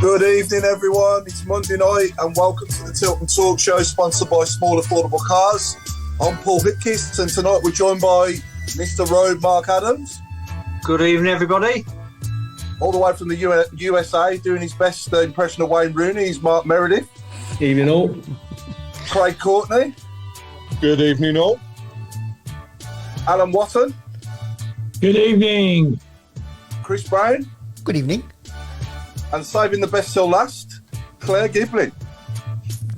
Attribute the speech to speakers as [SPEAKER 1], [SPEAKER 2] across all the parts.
[SPEAKER 1] Good evening, everyone. It's Monday night, and welcome to the Tilton Talk Show, sponsored by Small Affordable Cars. I'm Paul Hitkis, and tonight we're joined by Mr. Road, Mark Adams.
[SPEAKER 2] Good evening, everybody.
[SPEAKER 1] All the way from the USA, doing his best impression of Wayne Rooney, is Mark Meredith.
[SPEAKER 3] Evening all.
[SPEAKER 1] Craig Courtney.
[SPEAKER 4] Good evening all.
[SPEAKER 1] Alan Watton.
[SPEAKER 3] Good evening.
[SPEAKER 1] Chris Brown.
[SPEAKER 5] Good evening.
[SPEAKER 1] And saving the best till last, Claire Giblin.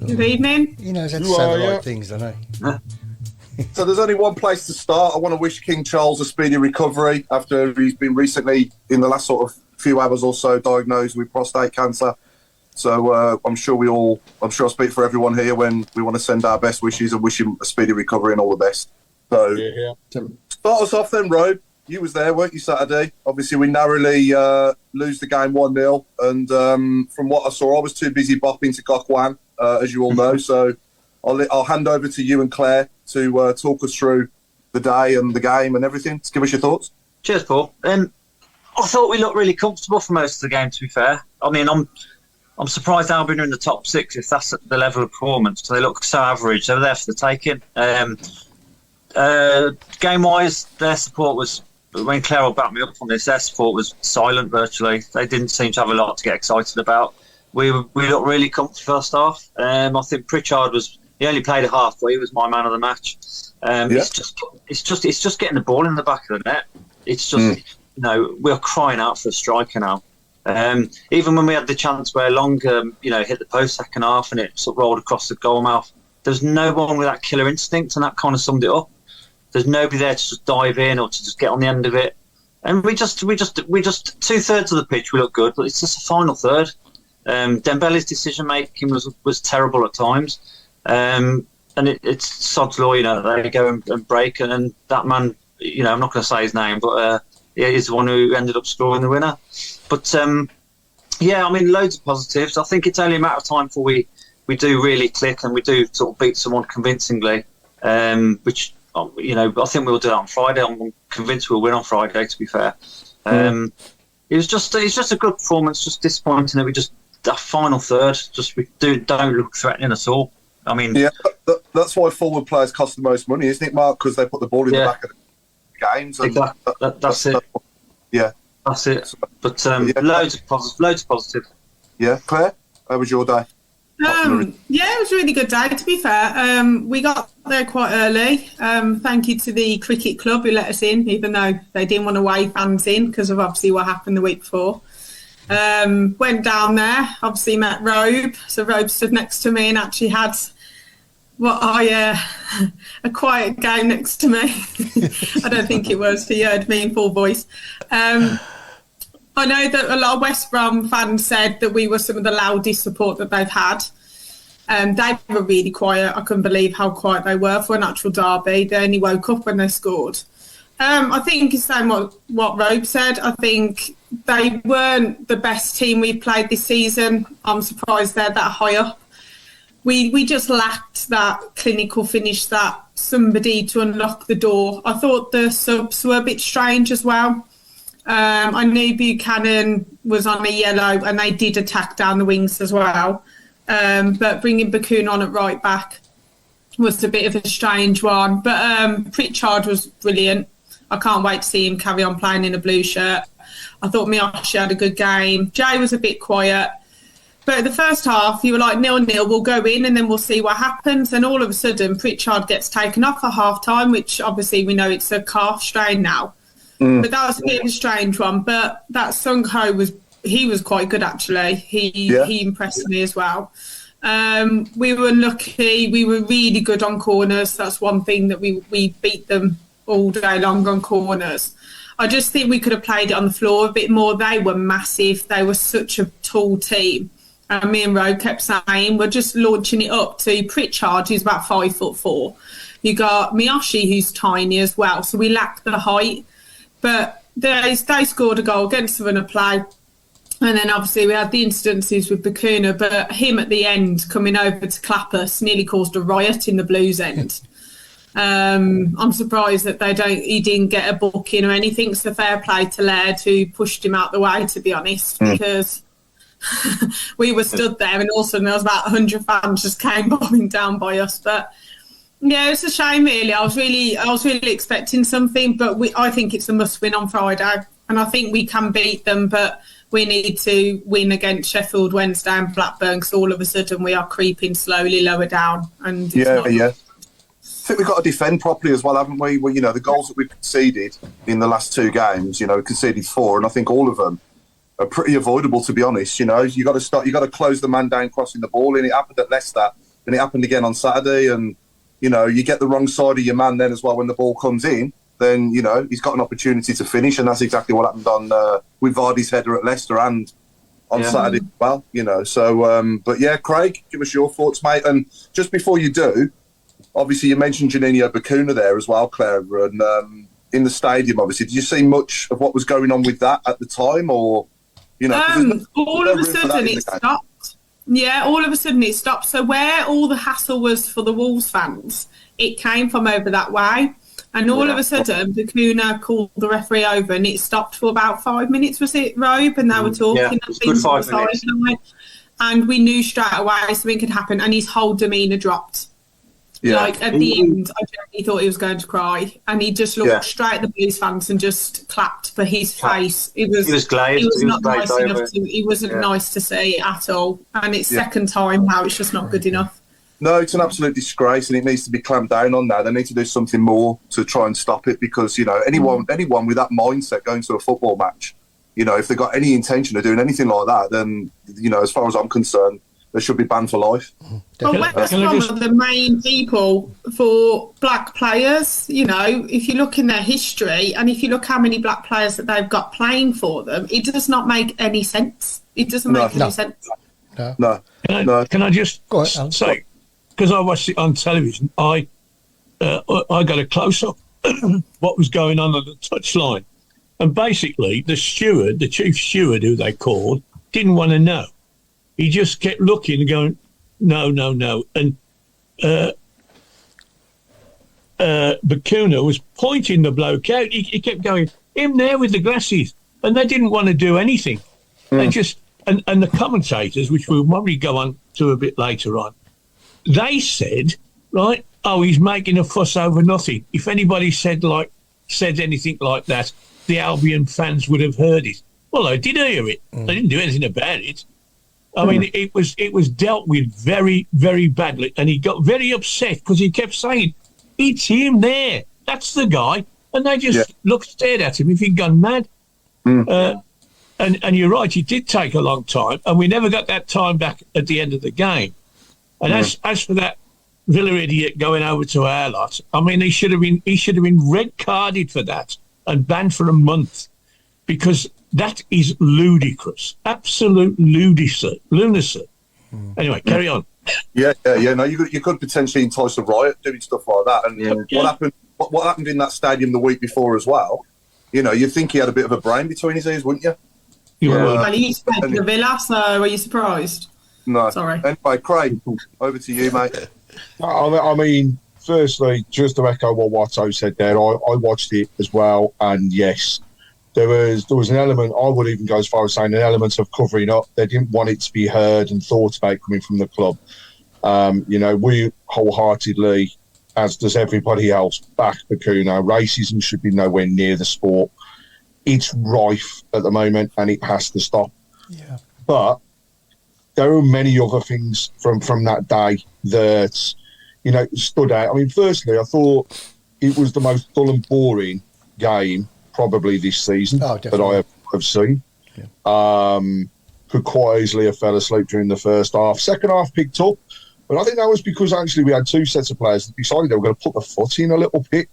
[SPEAKER 6] Good evening.
[SPEAKER 5] He knows how to say the right things, doesn't he?
[SPEAKER 1] So there's only one place to start. I want to wish King Charles a speedy recovery after he's been recently, in the last sort of few hours or so, diagnosed with prostate cancer. So I'm sure I speak for everyone here when we want to send our best wishes and wish him a speedy recovery and all the best. So Start us off then, Rob. You was there, weren't you, Saturday? Obviously, we narrowly lose the game 1-0. And from what I saw, I was too busy bopping to Gok Wan, as you all know. So I'll hand over to you and Claire to talk us through the day and the game and everything. Just give us your thoughts.
[SPEAKER 2] Cheers, Paul. I thought we looked really comfortable for most of the game, to be fair. I mean, I'm surprised Albion are in the top six if that's the level of performance. They look so average. They were there for the taking. Game-wise, their support was... When Claire will back me up on this, their support was silent virtually. They didn't seem to have a lot to get excited about. We looked really comfortable first half. I think Pritchard he only played a half, but he was my man of the match. It's just getting the ball in the back of the net. It's just we're crying out for a striker now. Even when we had the chance where Long hit the post second half and it sort of rolled across the goal mouth, there's no one with that killer instinct, and that kind of summed it up. There's nobody there to just dive in or to just get on the end of it. And we just 2/3 of the pitch we look good, but it's just the final third. Dembele's decision making was terrible at times. And it's sod's law, they go and break, and that man, I'm not going to say his name, but he's the one who ended up scoring the winner. But loads of positives. I think it's only a matter of time before we do really click and we do sort of beat someone convincingly, which. I think we'll do that on Friday. I'm convinced we'll win on Friday, to be fair. It was just a good performance, just disappointing that that final third, we don't look threatening at all. I mean... Yeah,
[SPEAKER 1] that's why forward players cost the most money, isn't it, Mark? Because they put the ball in the back of the games. And
[SPEAKER 2] exactly. That's it. That's it. But loads of positive.
[SPEAKER 1] Yeah, Claire, how was your day?
[SPEAKER 6] It was a really good day, to be fair. We got there quite early. Thank you to the cricket club who let us in, even though they didn't want away fans in because of obviously what happened the week before. Went down there, obviously met Robe. So Robe stood next to me and actually had a quiet game next to me. I don't think it was, he heard me in full voice. I know that a lot of West Brom fans said that we were some of the loudest support that they've had. They were really quiet. I couldn't believe how quiet they were for an actual derby. They only woke up when they scored. I think it's saying what Robe said. I think they weren't the best team we've played this season. I'm surprised they're that high up. We just lacked that clinical finish, that somebody to unlock the door. I thought the subs were a bit strange as well. I knew Buchanan was on a yellow and they did attack down the wings as well. But bringing Bacuna on at right back was a bit of a strange one. But Pritchard was brilliant. I can't wait to see him carry on playing in a blue shirt. I thought Miyoshi had a good game. Jay was a bit quiet. But the first half, you were like 0-0, we'll go in and then we'll see what happens. And all of a sudden, Pritchard gets taken off at half-time, which obviously we know it's a calf strain now. But that was a bit of a strange one. But that Sung Ho was quite good, actually. He impressed me as well. We were unlucky. We were really good on corners. That's one thing that we beat them all day long on corners. I just think we could have played it on the floor a bit more. They were massive. They were such a tall team. And me and Ro kept saying, we're just launching it up to Pritchard, who's about 5'4". You got Miyoshi, who's tiny as well. So we lack the height. But they scored a goal against the run of play. And then obviously we had the incidences with Bacuna, but him at the end coming over to clap us nearly caused a riot in the Blues end. I'm surprised that he didn't get a booking or anything. So fair play to Laird, who pushed him out the way, to be honest, because we were stood there, and all of a sudden there was about 100 fans just came bombing down by us. But yeah, it's a shame, really. I was really expecting something, but I think it's a must-win on Friday, and I think we can beat them, but we need to win against Sheffield Wednesday and Blackburn, because all of a sudden we are creeping slowly lower down. And
[SPEAKER 1] I think we've got to defend properly as well, haven't we? Well, the goals that we've conceded in the last 2 games, we conceded 4, and I think all of them are pretty avoidable, to be honest. You got to close the man down crossing the ball, and it happened at Leicester, and it happened again on Saturday, and you get the wrong side of your man then as well when the ball comes in. Then he's got an opportunity to finish, and that's exactly what happened on with Vardy's header at Leicester and on Saturday as well. So but yeah, Craig, give us your thoughts, mate. And just before you do, obviously you mentioned Juninho Bacuna there as well, Claire, and in the stadium. Obviously, did you see much of what was going on with that at the time, or
[SPEAKER 6] all of a sudden it stopped? Yeah, all of a sudden it stopped. So where all the hassle was for the Wolves fans, it came from over that way. And all of a sudden, Bacuna called the referee over, and it stopped for about 5 minutes, was it, Robe? And they were talking.
[SPEAKER 2] Yeah, it was good 5 minutes.
[SPEAKER 6] And we knew straight away something could happen, and his whole demeanour dropped. Yeah. Like, at the end, I genuinely thought he was going to cry. And he just looked straight at the Blues fans and just clapped for his face. He was glazed. He was not nice enough to, he wasn't nice to see at all. And it's second time now, it's just not good enough.
[SPEAKER 1] No, it's an absolute disgrace, and it needs to be clamped down on now. They need to do something more to try and stop it, because anyone with that mindset going to a football match, if they've got any intention of doing anything like that, then as far as I'm concerned, they should be banned for life.
[SPEAKER 6] Well, West Brom are the main people for black players. If you look in their history, and if you look how many black players that they've got playing for them, it does not make any sense. It doesn't make any sense.
[SPEAKER 1] No.
[SPEAKER 3] Can I just say, because I watched it on television, I got a close-up what was going on the touchline. And basically, the chief steward, who they called, didn't want to know. He just kept looking and going, no. And Bacuna was pointing the bloke out. He kept going, him there with the glasses. And they didn't want to do anything. They just, and the commentators, which we'll probably go on to a bit later on, they said, right, he's making a fuss over nothing. If anybody said anything like that, the Albion fans would have heard it. Well, I did hear it. They didn't do anything about it. I mean, it was dealt with very, very badly, and he got very upset because he kept saying, "It's him there. That's the guy." And they just stared at him. If he'd gone mad. And you're right, it did take a long time, and we never got that time back at the end of the game. And as for that Villa idiot going over to our lot, I mean, he should have been red carded for that and banned for a month, because that is ludicrous, absolute lunacy. Anyway, carry on.
[SPEAKER 1] Yeah. No, you could potentially entice a riot doing stuff like that. And what happened in that stadium the week before as well? You'd think he had a bit of a brain between his ears, wouldn't you?
[SPEAKER 6] Well, he used to play for the Villa, so are you surprised?
[SPEAKER 1] No.
[SPEAKER 6] Sorry.
[SPEAKER 1] Anyway, Craig, over to you, mate.
[SPEAKER 4] I mean, firstly, just to echo what Watto said there, I watched it as well, and yes, there was an element, I would even go as far as saying an element of covering up. They didn't want it to be heard and thought about coming from the club. We wholeheartedly, as does everybody else, back Bacuna. Racism should be nowhere near the sport. It's rife at the moment, and it has to stop.
[SPEAKER 5] Yeah.
[SPEAKER 4] But there are many other things from that day that, stood out. I mean, firstly, I thought it was the most dull and boring game probably this season that I have seen. Yeah. Could quite easily have fell asleep during the first half. Second half picked up, but I think that was because actually we had two sets of players that decided they were going to put the foot in a little bit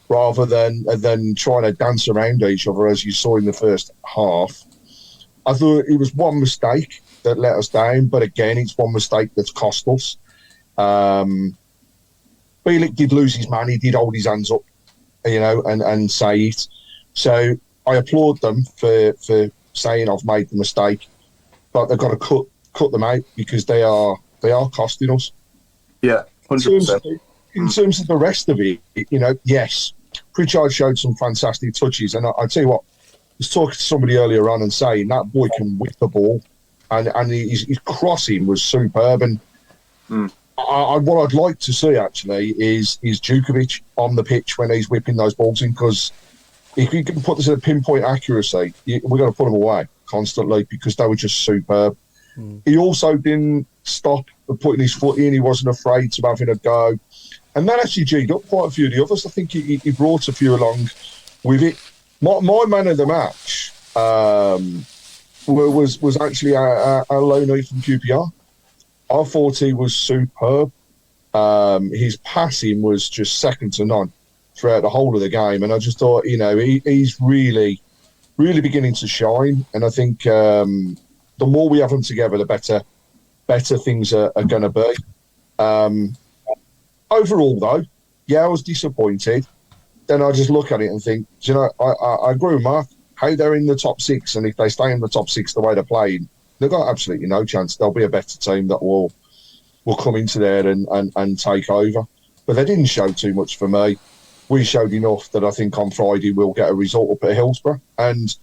[SPEAKER 4] rather than trying to dance around each other, as you saw in the first half. I thought it was one mistake that let us down, but again, it's one mistake that's cost us. Bielik did lose his man. He did hold his hands up, and say it. So I applaud them for saying I've made the mistake, but they've got to cut them out, because they are costing us.
[SPEAKER 1] Yeah, 100%.
[SPEAKER 4] In terms of the rest of it, yes, Pritchard showed some fantastic touches, and I tell you what, I was talking to somebody earlier on and saying that boy can whip the ball, and his crossing was superb. And what I'd like to see actually is Djukovic on the pitch when he's whipping those balls in, because if we can put this at a pinpoint accuracy, we're going to put them away constantly because they were just superb. He also didn't stop putting his foot in. He wasn't afraid to having a go. And that actually G'd up quite a few of the others. I think he brought a few along with it. My man of the match was actually a loanee from QPR. I thought he was superb. His passing was just second to none throughout the whole of the game. And I just thought, he's really, really beginning to shine. And I think the more we have them together, the better things are going to be. Overall, though, I was disappointed. Then I just look at it and think, I agree with Mark. How they're in the top six, and if they stay in the top six the way they're playing, they've got absolutely no chance. There'll be a better team that will come into there and take over. But they didn't show too much for me. We showed enough that I think on Friday we'll get a result up at Hillsborough. And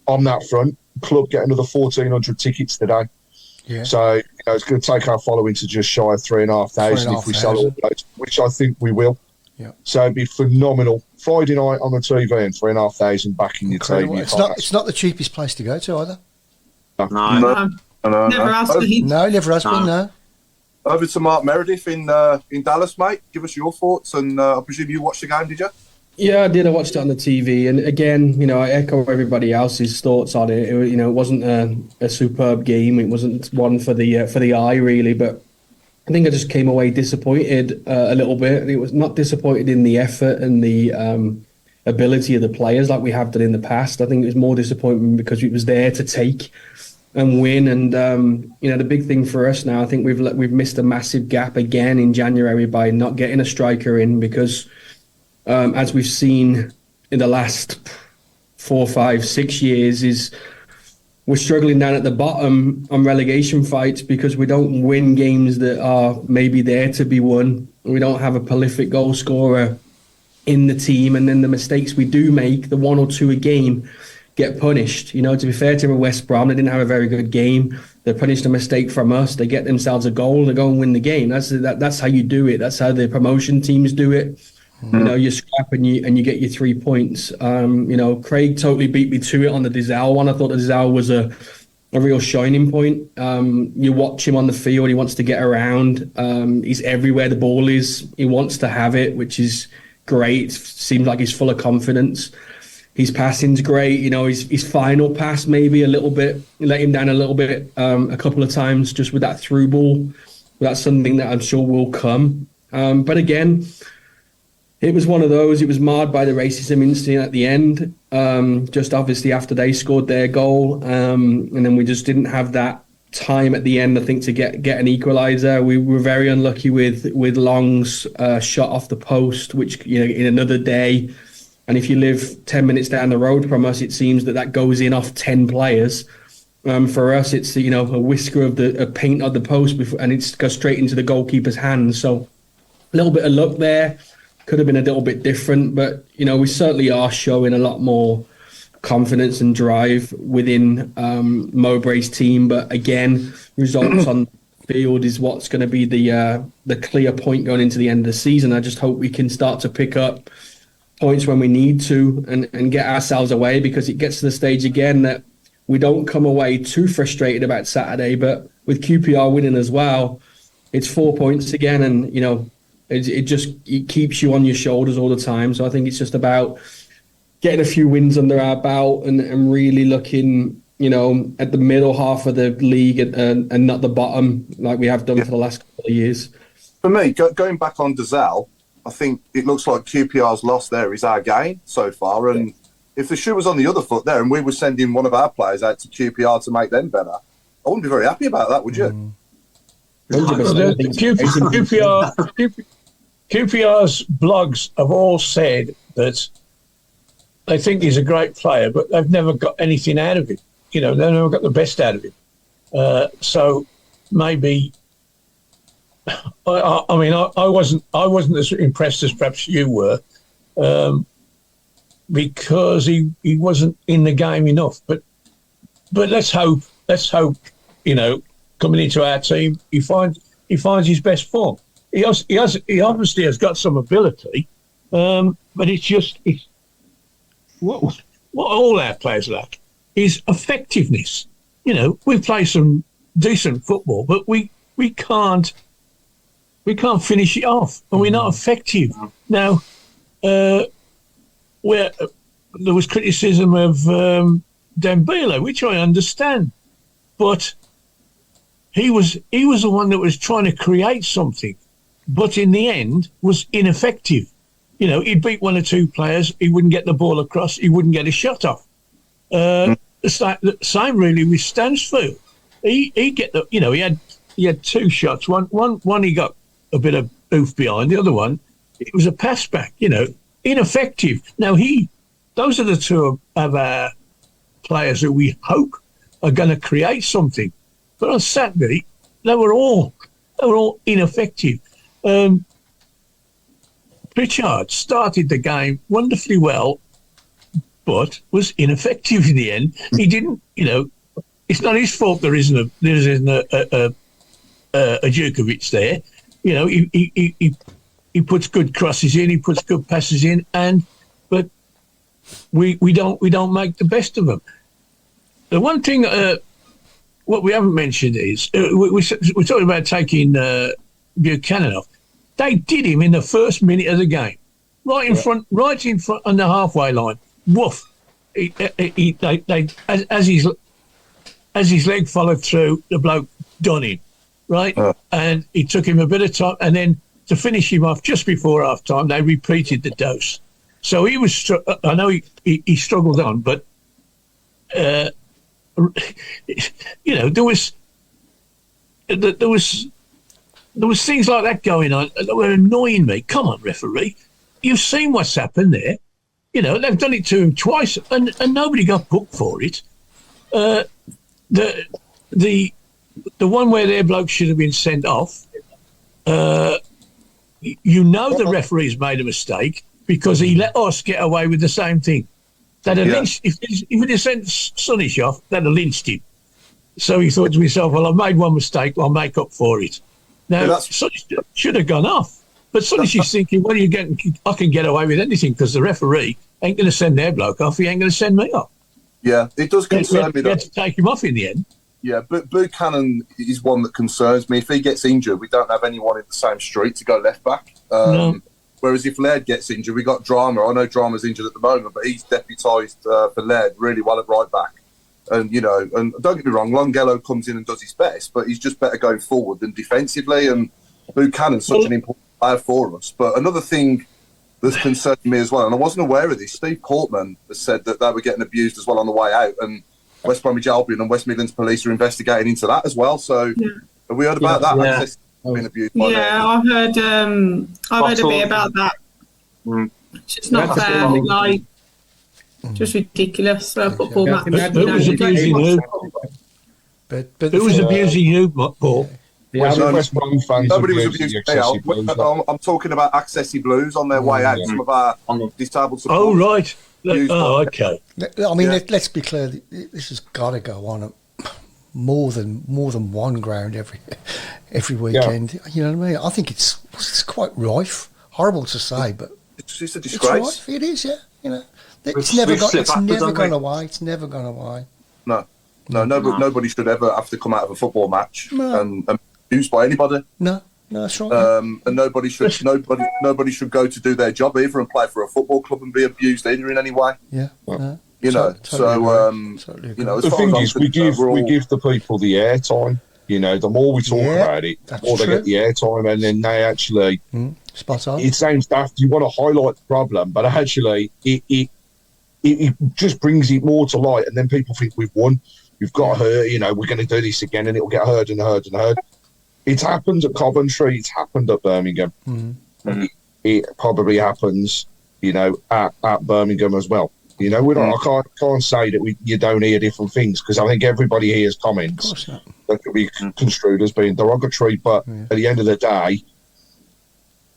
[SPEAKER 4] on that front, the club get another 1,400 tickets today. Yeah. So it's going to take our following to just shy of 3,500 if we sell all those, which I think we will. Yeah. So it'd be phenomenal. Friday night on the TV and 3,500 back in your TV.
[SPEAKER 5] It's not the cheapest place to go to either.
[SPEAKER 1] No.
[SPEAKER 6] Never has been.
[SPEAKER 5] No, never has been. No.
[SPEAKER 1] Over to Mark Meredith in Dallas, mate. Give us your thoughts, and I presume you watched the game, did you?
[SPEAKER 7] Yeah, I did. I watched it on the TV, and again, I echo everybody else's thoughts on it. It wasn't a superb game. It wasn't one for the eye, really. But I think I just came away disappointed a little bit. It was not disappointed in the effort and the ability of the players like we have done in the past. I think it was more disappointing because it was there to take and win. And the big thing for us now, I think we've missed a massive gap again in January by not getting a striker in, because as we've seen in the last 4, 5, 6 years, is we're struggling down at the bottom on relegation fights because we don't win games that are maybe there to be won. We don't have a prolific goal scorer in the team, and then the mistakes we do make, the 1 or 2 a game, get punished. To be fair to West Brom, they didn't have a very good game. They punished a mistake from us. They get themselves a goal. They go and win the game. That's how you do it. That's how the promotion teams do it. You scrap and you get your 3 points. Craig totally beat me to it on the Dizal one. I thought the Dizal was a real shining point. You watch him on the field. He wants to get around. He's everywhere the ball is. He wants to have it, which is great. Seems like he's full of confidence. His passing's great. His final pass maybe a little bit, let him down a little bit a couple of times just with that through ball. That's something that I'm sure will come. But again, it was one of those. It was marred by the racism incident at the end, just obviously after they scored their goal. And then we just didn't have that time at the end, I think, to get an equaliser. We were very unlucky with Long's shot off the post, which, in another day. And if you live 10 minutes down the road from us, it seems that goes in off 10 players. For us, it's, a whisker of the paint on the post before, and it goes straight into the goalkeeper's hands. So a little bit of luck there. Could have been a little bit different, but we certainly are showing a lot more confidence and drive within Mowbray's team. But again, results on the field is what's going to be the clear point going into the end of the season. I just hope we can start to pick up points when we need to and get ourselves away, because it gets to the stage again that we don't come away too frustrated about Saturday. But with QPR winning as well, it's 4 points again, and it keeps you on your shoulders all the time. So I think it's just about getting a few wins under our belt and really looking, at the middle half of the league and not the bottom like we have done for the last couple of years.
[SPEAKER 1] For me, going back on Dizal, I think it looks like QPR's loss there is our gain so far. And if the shoe was on the other foot there and we were sending one of our players out to QPR to make them better, I wouldn't be very happy about that, would you?
[SPEAKER 3] QPR's blogs have all said that they think he's a great player, but they've never got anything out of him. They've never got the best out of him. So maybe, I wasn't as impressed as perhaps you were, because he wasn't in the game enough. But let's hope coming into our team, he finds his best form. He obviously has got some ability, but it's what all our players lack is effectiveness. We play some decent football, but we can't finish it off, and we're not effective. Now, where there was criticism of Dembele, which I understand, but he was the one that was trying to create something, but in the end was ineffective. He'd beat one or two players, he wouldn't get the ball across, he wouldn't get a shot off. The same really with Stansfield. He had two shots. One he got a bit of oof behind. The other one, it was a pass back. Ineffective. Now those are the two of our players who we hope are going to create something. But on Saturday, they were all ineffective. Pritchard started the game wonderfully well, but was ineffective in the end. He didn't. It's not his fault there isn't a Djukovic there. He puts good crosses in, he puts good passes in, but we don't make the best of them. The one thing what we haven't mentioned is we're talking about taking Buchanan off. They did him in the first minute of the game, right in front on the halfway line. Woof! As his leg followed through, the bloke done him, right? And it took him a bit of time, and then to finish him off just before half time, they repeated the dose. So he was. I know he struggled on, but there was things like that going on that were annoying me. Come on, referee, you've seen what's happened there. They've done it to him twice, and nobody got booked for it. The one where their bloke should have been sent off. The referee's made a mistake because he let us get away with the same thing. They'd have lynched, if he'd have sent Sunnish off, they'd have lynched him. So he thought to himself, well, I've made one mistake, I'll make up for it. Now, Sunnish should have gone off. But Sunnish is thinking, well, I can get away with anything because the referee ain't going to send their bloke off, he ain't going to send me off.
[SPEAKER 1] Yeah, it does concern me.
[SPEAKER 3] We had to take him off in the end.
[SPEAKER 1] Yeah, but Buchanan is one that concerns me. If he gets injured, we don't have anyone in the same street to go left back.
[SPEAKER 3] No.
[SPEAKER 1] Whereas if Laird gets injured, we got Drama. I know Drama's injured at the moment, but he's deputised for Laird really well at right back. And and don't get me wrong, Longello comes in and does his best, but he's just better going forward than defensively. And Buchanan's such an important player for us. But another thing that's concerning me as well, and I wasn't aware of this, Steve Portman has said that they were getting abused as well on the way out, and West Bromwich Albion and West Midlands Police are investigating into that as well. So have we heard about that?
[SPEAKER 2] Yeah.
[SPEAKER 1] Being abused by
[SPEAKER 6] I've heard a bit about that. It's not fair, like just ridiculous for a football match.
[SPEAKER 3] Who was abusing who? Who was abusing who, Paul?
[SPEAKER 4] West Brom fans.
[SPEAKER 1] Nobody was abusing me. I'm talking about Accessi Blues on their way out. Some of our disabled supporters.
[SPEAKER 3] Oh, right. Okay.
[SPEAKER 5] I mean, let's be clear. This has got to go on at more than one ground every weekend. Yeah. You know what I mean? I think it's quite rife. Horrible to say, but
[SPEAKER 1] it's a disgrace.
[SPEAKER 5] It is, yeah. It's never gone away. It's never gone away.
[SPEAKER 1] No, nobody should ever have to come out of a football match and be abused by anybody.
[SPEAKER 5] No, that's right.
[SPEAKER 1] And nobody should go to do their job either and play for a football club and be abused either in any way.
[SPEAKER 5] Yeah.
[SPEAKER 1] The
[SPEAKER 4] thing is, we give the people the airtime. The more we talk about it, the more they get the airtime, and then they actually.
[SPEAKER 5] Spot on.
[SPEAKER 4] It sounds daft. You want to highlight the problem, but actually, it just brings it more to light, and then people think we've won. We've got her. We're going to do this again, and it'll get heard and heard and heard. It's happened at Coventry. It's happened at Birmingham. It probably happens, at Birmingham as well. I can't say that you don't hear different things, because I think everybody hears comments that could be construed as being derogatory. But at the end of the day,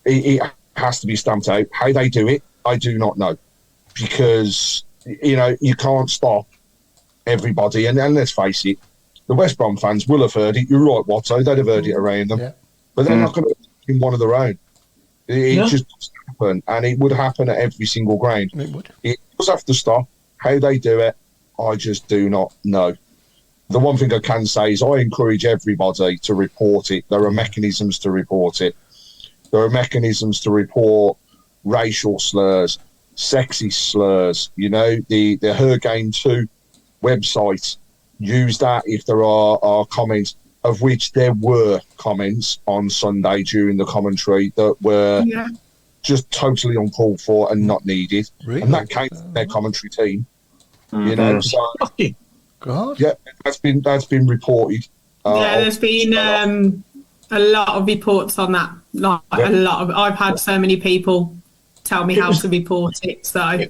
[SPEAKER 4] it has to be stamped out. How they do it, I do not know, because you can't stop everybody. And let's face it, the West Brom fans will have heard it. You're right, Watto. They'd have heard it around them.
[SPEAKER 5] Yeah.
[SPEAKER 4] But they're not going to in one of their own. It just doesn't happen. And it would happen at every single ground.
[SPEAKER 5] It would.
[SPEAKER 4] It does have to stop. How they do it, I just do not know. The one thing I can say is I encourage everybody to report it. There are mechanisms to report it. There are mechanisms to report racial slurs, sexist slurs. You know, the Her Game 2 website, use that if there are comments, of which there were comments on Sunday during the commentary that were just totally uncalled for and not needed. Really? And that came from their commentary team. You know, so
[SPEAKER 5] God.
[SPEAKER 4] Yeah, that's been reported.
[SPEAKER 6] There's been a lot of reports on that. I've had so many people tell me how to report it. So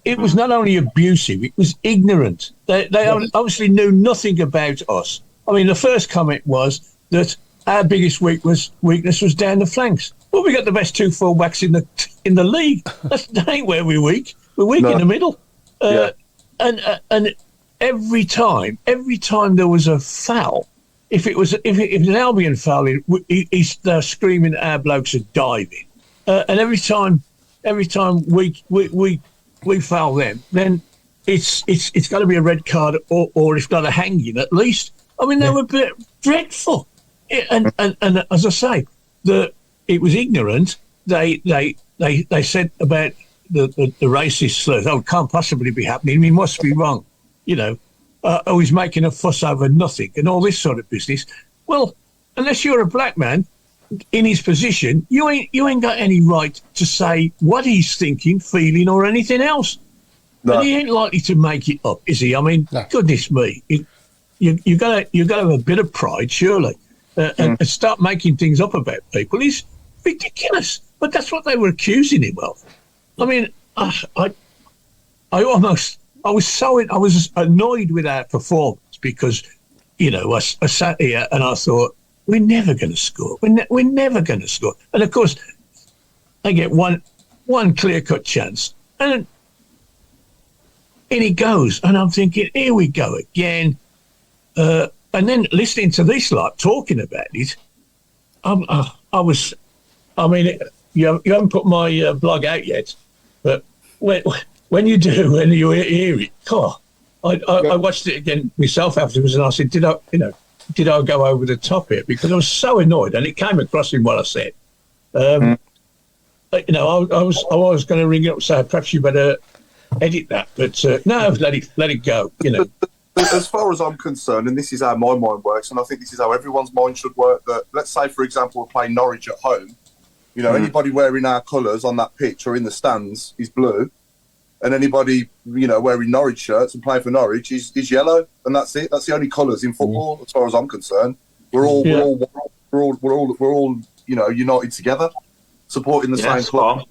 [SPEAKER 3] it was not only abusive; it was ignorant. They obviously knew nothing about us. I mean, the first comment was that our biggest weakness was down the flanks. Well, we got the best 2 full-backs in the league. That ain't where we're weak. We're weak in the middle. And every time there was a foul, if it was an Albion foul, they're screaming our blokes are diving. And every time we foul them, then it's got to be a red card or if not a hanging at least. I mean, they were a bit dreadful. And as I say, it was ignorant. They said about the racist slurs. Oh, it can't possibly be happening. He must be wrong. You know, he's making a fuss over nothing and all this sort of business. Well, unless you're a black man in his position, you ain't got any right to say what he's thinking, feeling, or anything else. No. And he ain't likely to make it up, is he? I mean, goodness me. You got to have a bit of pride, surely, and start making things up about people is ridiculous. But that's what they were accusing him of. I mean, I was annoyed with our performance because, you know, I sat here and I thought we're never going to score. We're never going to score. And of course, they get one clear-cut chance, and in he goes. And I'm thinking, here we go again. And then listening to this lot talking about it, you haven't put my blog out yet, but when you do and you hear it, I watched it again myself afterwards, and I said, did I go over the top here? Because I was so annoyed, and it came across in what I said. You know, I was going to ring it up and say perhaps you better edit that, but no, let it go. You know.
[SPEAKER 1] As far as I'm concerned, and this is how my mind works, and I think this is how everyone's mind should work, that let's say, for example, we're playing Norwich at home. You know, anybody wearing our colours on that pitch or in the stands is blue, and anybody, you know, wearing Norwich shirts and playing for Norwich is yellow, and that's it. That's the only colours in football, as far as I'm concerned. We're all you know, united together, supporting the same club.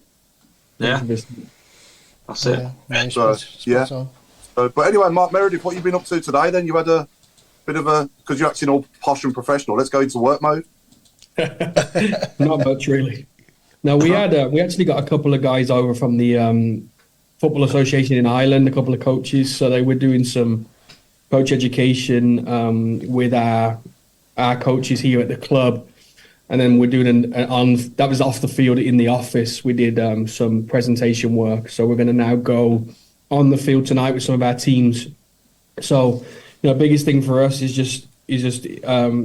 [SPEAKER 2] Yeah, that's it.
[SPEAKER 1] But anyway, Mark Meredith, what you been up to today? Then you had a bit of because you're acting all posh and professional. Let's go into work mode.
[SPEAKER 7] Not much, really. No, we actually got a couple of guys over from the Football Association in Ireland, a couple of coaches. So they were doing some coach education with our coaches here at the club, and then we're doing that was off the field in the office. We did some presentation work. So we're going to now go on the field tonight with some of our teams. So, you know, biggest thing for us is just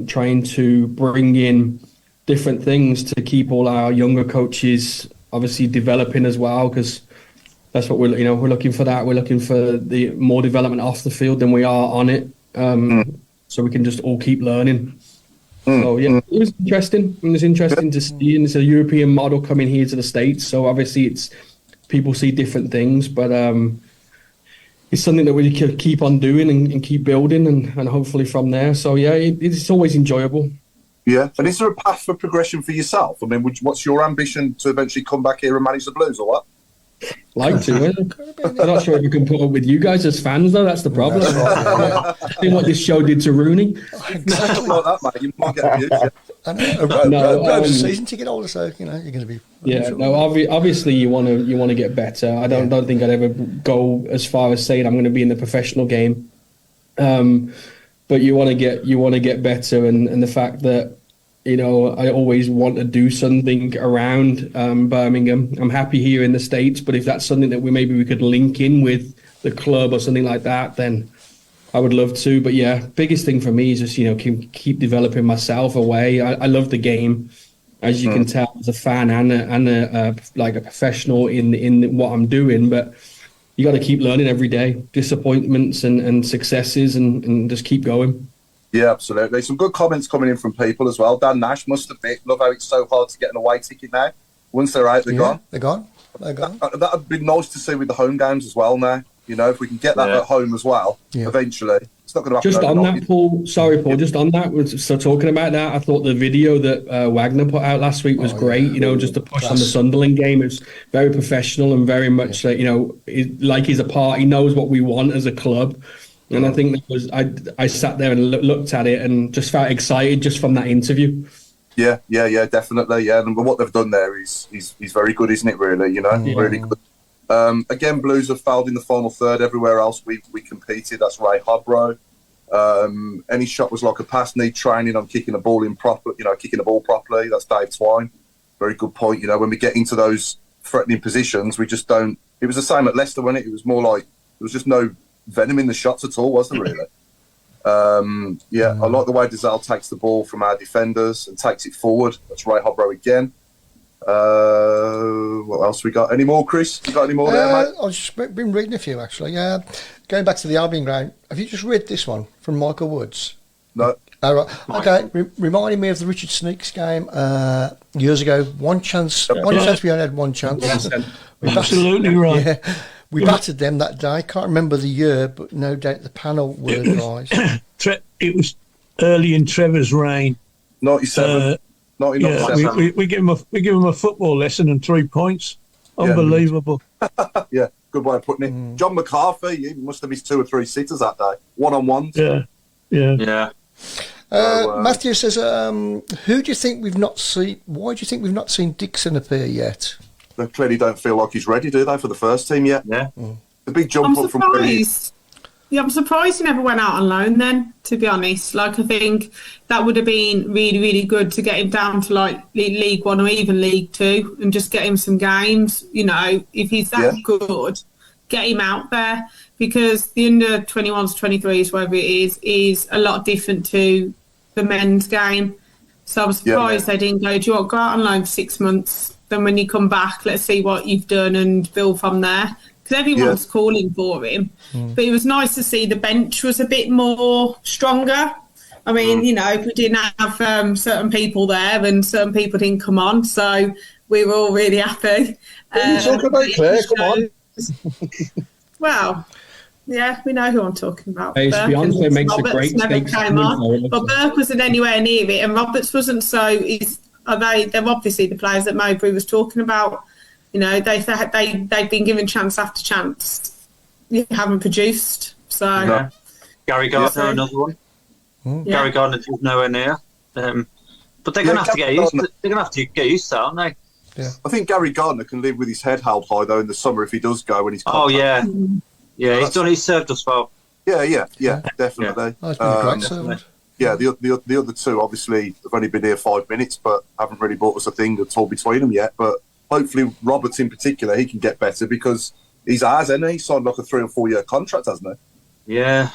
[SPEAKER 7] trying to bring in different things to keep all our younger coaches obviously developing as well, because that's what we're looking for. That we're looking for the more development off the field than we are on it, so we can just all keep learning. So yeah, it was interesting. It was interesting to see, and it's a European model coming here to the States. So obviously, it's people see different things, but it's something that we can keep on doing and keep building, and hopefully from there. So yeah, it's always enjoyable.
[SPEAKER 1] Yeah, and is there a path for progression for yourself? I mean, what's your ambition to eventually come back here and manage the Blues, or what?
[SPEAKER 7] Like to. I'm not sure if we can put up with you guys as fans, though. That's the problem. I think what this show did to Rooney.
[SPEAKER 1] Something like that, mate. You might get abused.
[SPEAKER 5] I know. A season ticket holder, so you know you're going to be.
[SPEAKER 7] Yeah, no. Obviously, you want to get better. I don't think I'd ever go as far as saying I'm going to be in the professional game. but you want to get better, and the fact that, you know, I always want to do something around Birmingham. I'm happy here in the States, but if that's something that we could link in with the club or something like that, then I would love to. But yeah, biggest thing for me is just, you know, keep developing myself away. I love the game, as you can tell, as a fan and a like a professional in what I'm doing. But you got to keep learning every day, disappointments and successes, and just keep going.
[SPEAKER 1] Yeah, absolutely. Some good comments coming in from people as well. Dan Nash must admit, love how it's so hard to get an away ticket now. Once they're out, they're gone.
[SPEAKER 5] They're gone.
[SPEAKER 1] That would be nice to see with the home games as well now. You know, if we can get that at home as well, eventually. It's not going to happen.
[SPEAKER 7] Just on that, Paul, sorry, Paul, just on that, so talking about that, I thought the video that Wagner put out last week was great. Yeah. You know, just to push on the Sunderland game. It was very professional and very much, you know, like he's a part. He knows what we want as a club. And I think that was I sat there and looked at it and just felt excited just from that interview. Yeah,
[SPEAKER 1] definitely. Yeah, and what they've done there is very good, isn't it? Really, you know, really good. Again, Blues have failed in the final third. Everywhere else we competed. That's Ray Hobro. Any shot was like a pass. Need training on kicking a ball kicking the ball properly. That's Dave Twine. Very good point. You know, when we get into those threatening positions, we just don't. It was the same at Leicester, wasn't it? It was more like there was just no venom in the shots at all, wasn't there, really? I like the way Dizelle takes the ball from our defenders and takes it forward. That's Ray Hobro again. What else we got? Any more, Chris? You got any more there, mate?
[SPEAKER 5] I've just been reading a few, actually. Going back to the Albion ground, have you just read this one from Michael Woods?
[SPEAKER 1] No.
[SPEAKER 5] Oh, right. Okay, reminding me of the Richard Sneaks game years ago. One chance, we only had one chance.
[SPEAKER 3] Absolutely right.
[SPEAKER 5] Yeah. We battered them that day. Can't remember the year, but no doubt the panel will advise.
[SPEAKER 3] It was early in Trevor's reign.
[SPEAKER 1] 97.
[SPEAKER 3] 97. We give him a football lesson and 3 points. Unbelievable.
[SPEAKER 1] Yeah, good way of putting it. John McCarthy, he must have his 2 or 3 sitters that day. One-on-ones.
[SPEAKER 3] Yeah.
[SPEAKER 5] Matthew says, who do you think we've not seen? Why do you think we've not seen Dixon appear yet?
[SPEAKER 1] They clearly don't feel like he's ready, do they, for the first team yet?
[SPEAKER 2] Yeah.
[SPEAKER 1] The big jump up from
[SPEAKER 6] surprised. Yeah, I'm surprised he never went out on loan then, to be honest. Like, I think that would have been really, really good to get him down to, like, League One or even League Two and just get him some games. You know, if he's that good, get him out there, because the under-21s, 23s, whatever it is a lot different to the men's game. So I'm surprised they didn't go, do you want to go out on loan for 6 months? Then when you come back, let's see what you've done and build from there. Because everyone's calling for him. But it was nice to see the bench was a bit more stronger. I mean, you know, we didn't have certain people there and certain people didn't come on. So we were all really happy.
[SPEAKER 4] Talk about Claire, come on.
[SPEAKER 6] Well, yeah, we know who I'm talking about.
[SPEAKER 7] Hey, Beyonce makes
[SPEAKER 6] Roberts
[SPEAKER 7] a great
[SPEAKER 6] never came on, but Burke wasn't anywhere near it, and Roberts wasn't. So they're obviously the players that Mowbray was talking about. You know, they've been given chance after chance. You haven't produced. So
[SPEAKER 2] Gary Gardner, another one. Gary Gardner's nowhere near. But they're going to have to get used. They're going to have to get used to that, aren't they?
[SPEAKER 1] Yeah. I think Gary Gardner can live with his head held high though in the summer if he does go when he's. He's served us well. Yeah, definitely.
[SPEAKER 5] Oh, it's been a great servant.
[SPEAKER 1] Yeah, the other two obviously have only been here 5 minutes, but haven't really brought us a thing at all between them yet. But hopefully Roberts in particular, he can get better because he's ours, hasn't he? He signed like a 3 or 4 year contract, hasn't
[SPEAKER 2] he? Yeah.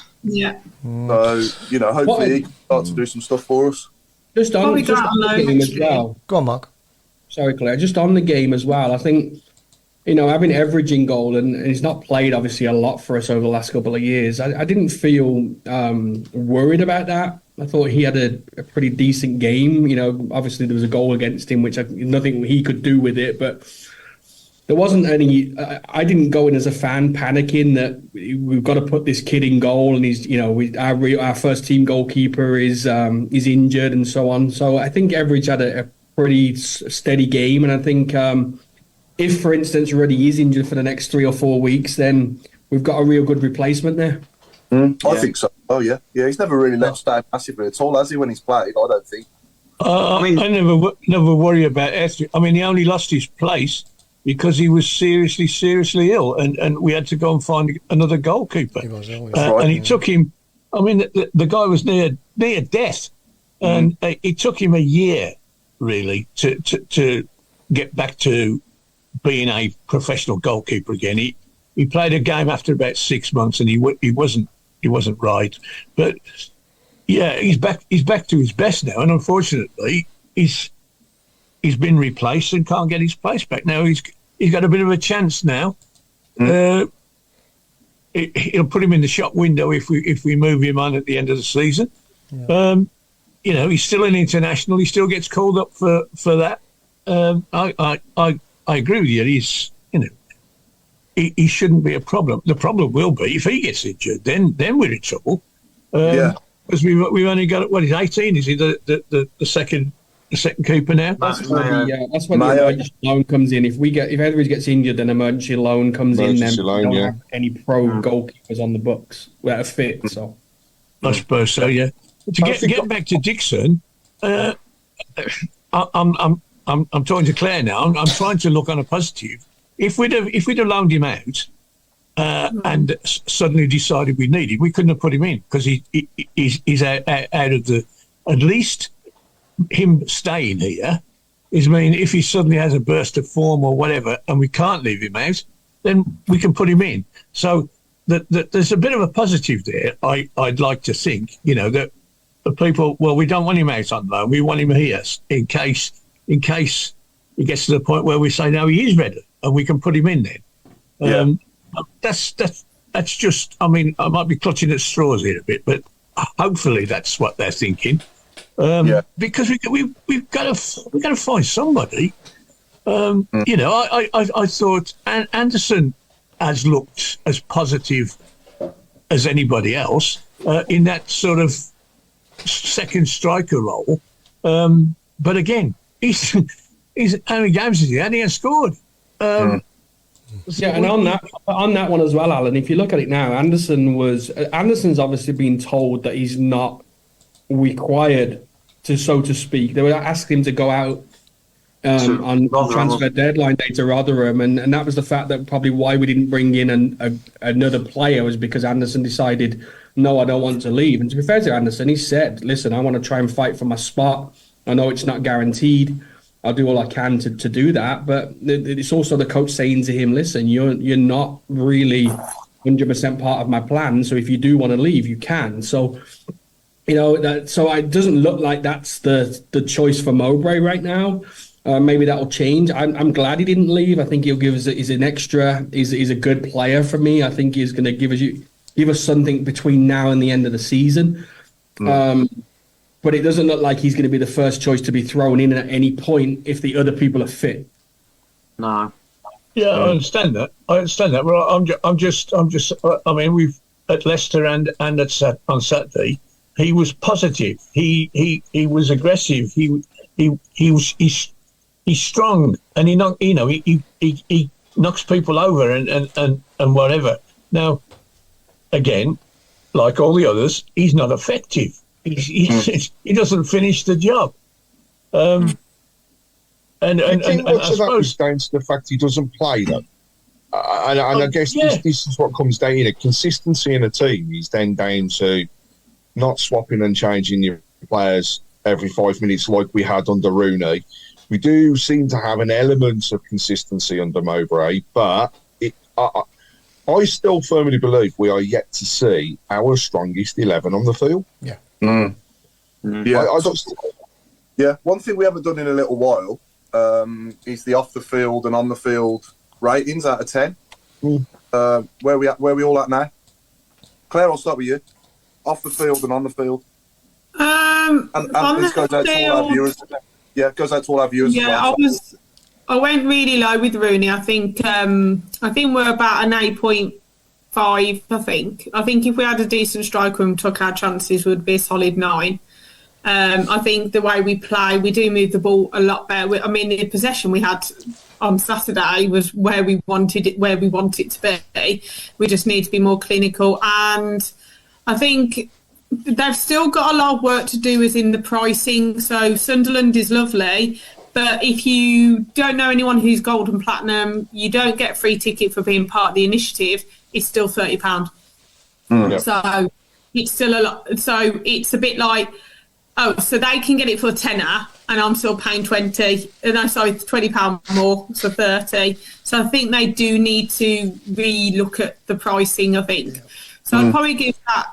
[SPEAKER 1] So, you know, hopefully he can start to do some stuff for us.
[SPEAKER 7] Just on the game as well.
[SPEAKER 5] Go on, Mark.
[SPEAKER 7] Sorry, Claire. Just on the game as well, I think, you know, having Everidge in goal, and he's not played obviously a lot for us over the last couple of years, I didn't feel worried about that. I thought he had a pretty decent game. You know, obviously there was a goal against him, which nothing he could do with it, but there wasn't any. I didn't go in as a fan panicking that we've got to put this kid in goal, and he's, you know, our first team goalkeeper is injured and so on. So I think Everidge had a pretty steady game, and I think if, for instance, Ruddy is injured for the next 3 or 4 weeks, then we've got a real good replacement there.
[SPEAKER 1] I think so. Oh yeah. He's never really let us down massively at all, has he? When he's played, I don't think.
[SPEAKER 3] I never worry about Esther. I mean, he only lost his place because he was seriously ill, and we had to go and find another goalkeeper.
[SPEAKER 5] He was ill,
[SPEAKER 3] and it took him. I mean, the guy was near death, and it took him a year really to get back to being a professional goalkeeper again. He played a game after about 6 months, and he wasn't right. But yeah, he's back to his best now, and unfortunately, he's been replaced and can't get his place back. Now he's got a bit of a chance now. It'll put him in the shop window if we move him on at the end of the season. Yeah. He's still an international. He still gets called up for that. I agree with you. He shouldn't be a problem. The problem will be if he gets injured, then we're in trouble. Because we've only got he's 18. Is he the second keeper now?
[SPEAKER 7] That's where the emergency loan comes in. If Etheridge gets injured, then emergency loan comes in. Then we don't have any pro goalkeepers on the books that are fit. So
[SPEAKER 3] I suppose so. Yeah. To get back to Dixon, I'm talking to Claire now. I'm trying to look on a positive. If we'd have loaned him out and suddenly decided we need him, we couldn't have put him in because he's out of the. At least him staying here is if he suddenly has a burst of form or whatever, and we can't leave him out, then we can put him in. So that there's a bit of a positive there. I'd like to think, that the people. Well, we don't want him out on loan. We want him here in case he gets to the point where we say no, he is ready. And we can put him in then. That's just. I might be clutching at straws here a bit, but hopefully that's what they're thinking. Because we've got to find somebody. I thought Anderson has looked as positive as anybody else in that sort of second striker role. But again, he's how many games has he had? He has scored.
[SPEAKER 7] And on that one as well, Alan, if you look at it now, Anderson's obviously been told that he's not required to, so to speak. They were asking him to go out on transfer deadline day to Rotherham, and that was the fact that probably why we didn't bring in another player was because Anderson decided, no, I don't want to leave. And to be fair to Anderson, he said, listen, I want to try and fight for my spot. I know it's not guaranteed. I'll do all I can to do that. But it's also the coach saying to him, listen, you're not really 100% part of my plan. So if you do want to leave, you can. So, so it doesn't look like that's the choice for Mowbray right now. Maybe that'll change. I'm glad he didn't leave. I think he'll give us he's an extra. He's a good player for me. I think he's going to give us something between now and the end of the season. But it doesn't look like he's going to be the first choice to be thrown in at any point if the other people are fit.
[SPEAKER 2] No.
[SPEAKER 3] Yeah, I understand that. Well, I'm just. We've at Leicester and on Saturday, he was positive. He was aggressive. He's strong, and he knocks people over and whatever. Now, again, like all the others, he's not effective. He doesn't finish the job. And
[SPEAKER 4] much of that was down to the fact he doesn't play, though. And I guess this is what comes down to consistency in a team. Is then down to not swapping and changing your players every 5 minutes like we had under Rooney. We do seem to have an element of consistency under Mowbray, but I still firmly believe we are yet to see our strongest 11 on the field.
[SPEAKER 5] Yeah.
[SPEAKER 1] One thing we haven't done in a little while is the off the field and on the field ratings out of 10. Where we all at now? Claire, I'll start with you. Off the field and on the field. And this goes out to all our viewers. Yeah, it goes out to all our viewers.
[SPEAKER 6] Yeah, I went really low with Rooney. I think we're about an 8.5. I think if we had a decent striker and took our chances, would be a solid 9. I think the way we play, we do move the ball a lot better. The possession we had on Saturday was where we wanted it to be. We just need to be more clinical, and I think they've still got a lot of work to do within the pricing. So Sunderland is lovely, but if you don't know anyone who's gold and platinum, you don't get a free ticket for being part of the initiative. It's still £30. So it's still a lot. So it's a bit like, oh, so they can get it for a tenner, and I'm still paying 20. No, sorry, £20 more, so 30. So I think they do need to re-look at the pricing, I think. So I'd probably give that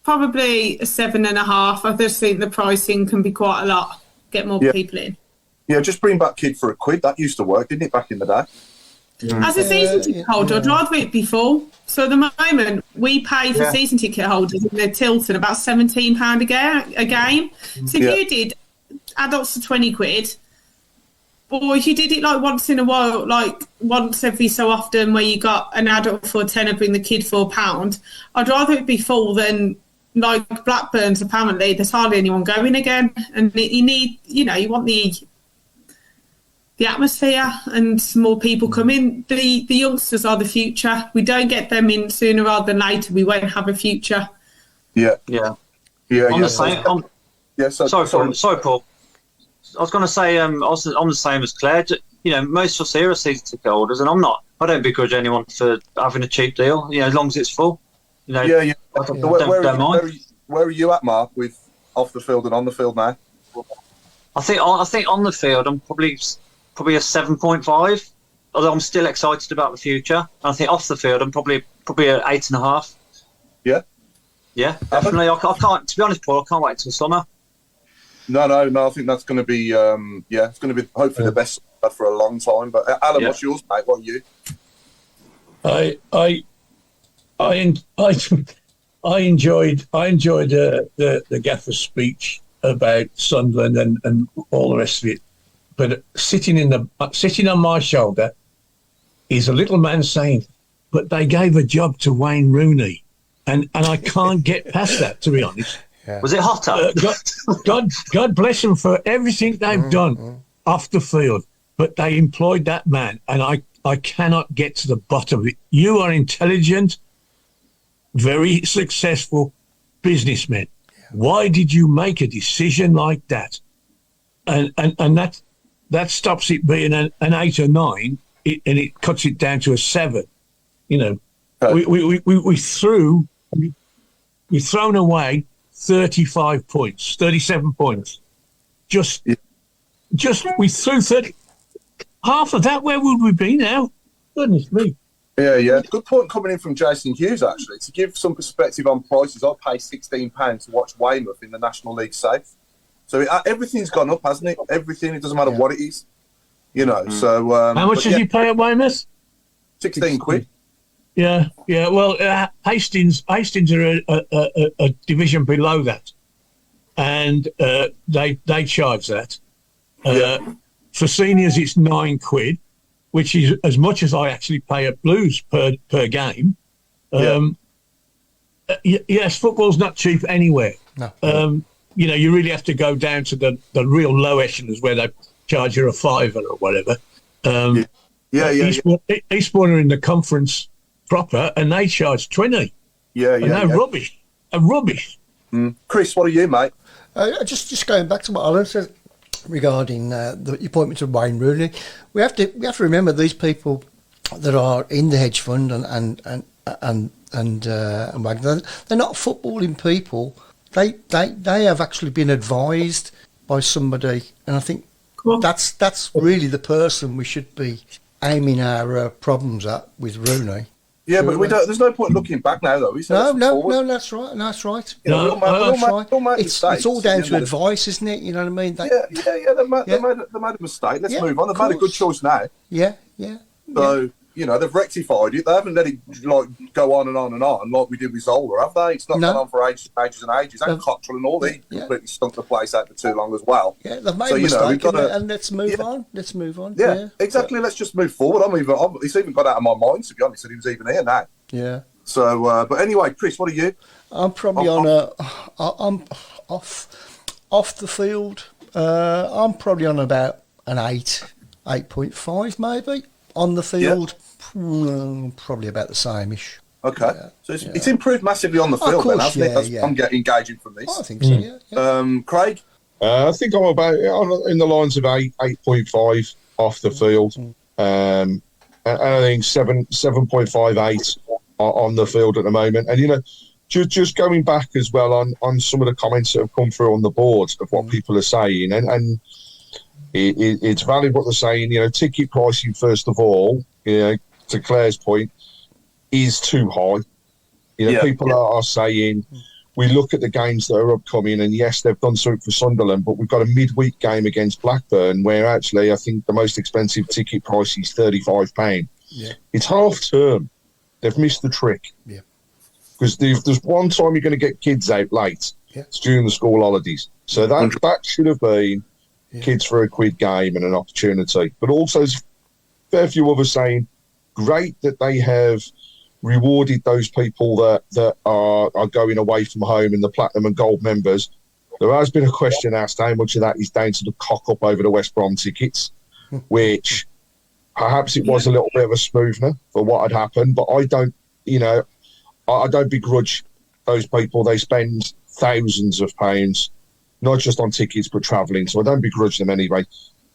[SPEAKER 6] probably a 7.5. I just think the pricing can be quite a lot. Get more people in.
[SPEAKER 1] Yeah, just bring back kid for £1. That used to work, didn't it, back in the day?
[SPEAKER 6] As a season ticket holder, I'd rather it be full. So at the moment, we pay for season ticket holders in the Tilton about £17 a game. So if you did adults for £20, or if you did it like once in a while, like once every so often, where you got an adult for a tenner, bring the kid for £1, I'd rather it be full than like Blackburn's. Apparently, there's hardly anyone going again, and you need, you want the atmosphere and more people come in. The youngsters are the future. We don't get them in sooner rather than later, we won't have a future.
[SPEAKER 2] Yeah.
[SPEAKER 1] Sorry,
[SPEAKER 2] Paul. I was going to say, I'm the same as Claire. Most of us here are season ticket holders, and I don't begrudge anyone for having a cheap deal, as long as it's full. I don't mind.
[SPEAKER 1] Where are you at, Mark, with off the field and on the field now?
[SPEAKER 2] I think on the field, I'm probably a 7.5, although I'm still excited about the future. And I think off the field, I'm probably an 8.5.
[SPEAKER 1] Yeah?
[SPEAKER 2] Yeah, definitely. I can't, to be honest, Paul, I can't wait until summer.
[SPEAKER 1] No, I think that's going to be, it's going to be hopefully the best for a long time. But Alan, what's yours, mate? What are you?
[SPEAKER 3] I enjoyed the gaffer's speech about Sunderland and all the rest of it. But sitting on my shoulder is a little man saying, "But they gave a job to Wayne Rooney," and I can't get past that, to be honest.
[SPEAKER 2] Yeah. Was it hotter?
[SPEAKER 3] God bless them for everything they've done off the field, but they employed that man, and I cannot get to the bottom of it. You are intelligent, very successful businessmen. Why did you make a decision like that? And that stops it being an 8 or 9, and it cuts it down to a 7. We've thrown away 35 points, 37 points. Just we threw 30. Half of that. Where would we be now? Goodness me.
[SPEAKER 1] Yeah. Good point coming in from Jason Hughes, actually. To give some perspective on prices, I pay £16 to watch Weymouth in the National League South. So everything's gone up, hasn't it? Everything. It doesn't matter what it is. So...
[SPEAKER 3] How much did you pay at Weymouth?
[SPEAKER 1] £16.
[SPEAKER 3] Yeah. Well, Hastings are a division below that, and they charge that. For seniors, it's £9, which is as much as I actually pay at Blues per game. Yes, football's not cheap anywhere. No. You really have to go down to the real low echelons where they charge you a £5 or whatever. Eastbourne are in the conference proper, and they charge 20. They're rubbish.
[SPEAKER 1] Chris, what are you, mate?
[SPEAKER 5] Just going back to what Alan said regarding the appointment of Wayne Rooney, we have to remember these people that are in the hedge fund and Wagner, they're not footballing people. They have actually been advised by somebody, and I think that's really the person we should be aiming our problems at with Rooney.
[SPEAKER 1] Yeah, but we don't. There's no point looking back now, though.
[SPEAKER 5] No, that's right. That's right. It's all down to advice, isn't it? You know what I mean?
[SPEAKER 1] They made a mistake. Let's move on. They've made a good choice now.
[SPEAKER 5] Yeah.
[SPEAKER 1] So they've rectified it. They haven't let it go on and on and on like we did with Zola, have they? It's not gone on for ages and ages. And Cottrell and all these completely stunk the place out for too long as well.
[SPEAKER 5] Yeah, they've made a mistake, and let's move on. Let's move on.
[SPEAKER 1] Yeah, exactly. Let's just move forward. It's even got out of my mind, to be honest, that he was even here now.
[SPEAKER 5] Yeah.
[SPEAKER 1] So, but anyway, Chris, what are you?
[SPEAKER 5] I'm probably I'm off the field. I'm probably on about an 8.5 maybe. On the field, probably about the same-ish.
[SPEAKER 1] Okay. So it's improved massively on the field, then, hasn't it? I'm getting engaging from this.
[SPEAKER 5] I think so, yeah.
[SPEAKER 1] Craig?
[SPEAKER 4] I think I'm about in the lines of 8.5 off the field. And I think 7.58 on the field at the moment. And, just going back as well on some of the comments that have come through on the boards of what people are saying, and it's valid what they're saying. Ticket pricing, first of all, to Claire's point, is too high. People are saying, we look at the games that are upcoming, and yes, they've done something for Sunderland, but we've got a midweek game against Blackburn where actually I think the most expensive ticket price is £35. Yeah. It's half term. They've missed the trick.
[SPEAKER 5] Yeah.
[SPEAKER 4] Because there's one time you're going to get kids out late.
[SPEAKER 5] Yeah.
[SPEAKER 4] It's during the school holidays. So that should have been kids for a quid game and an opportunity. But also, there's a fair few others saying, great that they have rewarded those people that are going away from home and the platinum and gold members. There has been a question asked how much of that is down to the cock up over the West Brom tickets, which perhaps it was a little bit of a smoothener for what had happened. But I don't begrudge those people. They spend thousands of pounds, not just on tickets, but travelling. So I don't begrudge them anyway.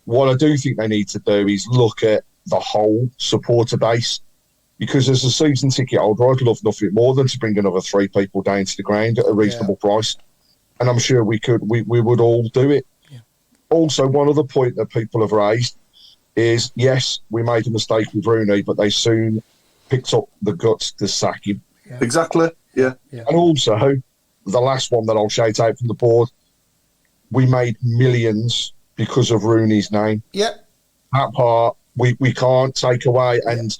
[SPEAKER 4] What I do think they need to do is look at the whole supporter base. Because as a season ticket holder, I'd love nothing more than to bring another 3 people down to the ground at a reasonable price. And I'm sure we would all do it. Yeah. Also, one other point that people have raised is, yes, we made a mistake with Rooney, but they soon picked up the guts to sack him.
[SPEAKER 1] Yeah. Exactly, yeah.
[SPEAKER 4] And also, the last one that I'll shout out from the board, we made millions because of Rooney's name.
[SPEAKER 5] Yeah.
[SPEAKER 4] That part, we can't take away, and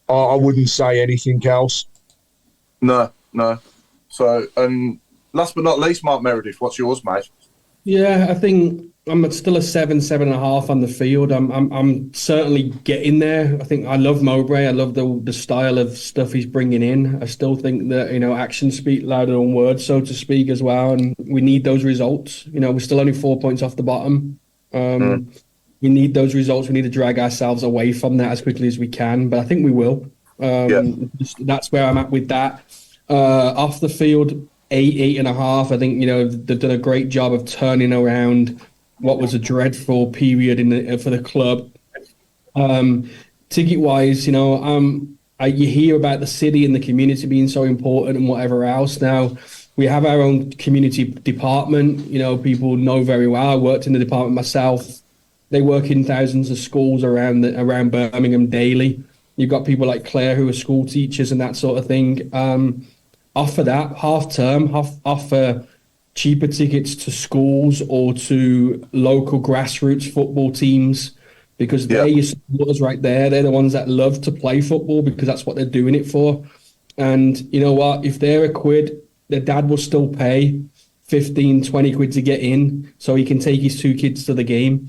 [SPEAKER 4] I wouldn't say anything else.
[SPEAKER 1] No. So, and last but not least, Mark Meredith, what's yours, mate?
[SPEAKER 7] Yeah, I think I'm still a 7.5 on the field. I'm certainly getting there. I think I love Mowbray. I love the style of stuff he's bringing in. I still think that actions speak louder than words, so to speak, as well. And we need those results. We're still only 4 points off the bottom. We need those results. We need to drag ourselves away from that as quickly as we can. But I think we will. That's where I'm at with that. Off the field, 8.5. I think they've done a great job of turning around what was a dreadful period for the club. Ticket wise, you hear about the city and the community being so important and whatever else. Now we have our own community department. People know very well. I worked in the department myself. They work in thousands of schools around Birmingham daily. You've got people like Claire who are school teachers and that sort of thing. Offer that half term, offer cheaper tickets to schools or to local grassroots football teams, because they're your supporters right there. They're the ones that love to play football because that's what they're doing it for. And you know what? If they're a quid, their dad will still pay 15, 20 quid to get in so he can take his 2 kids to the game.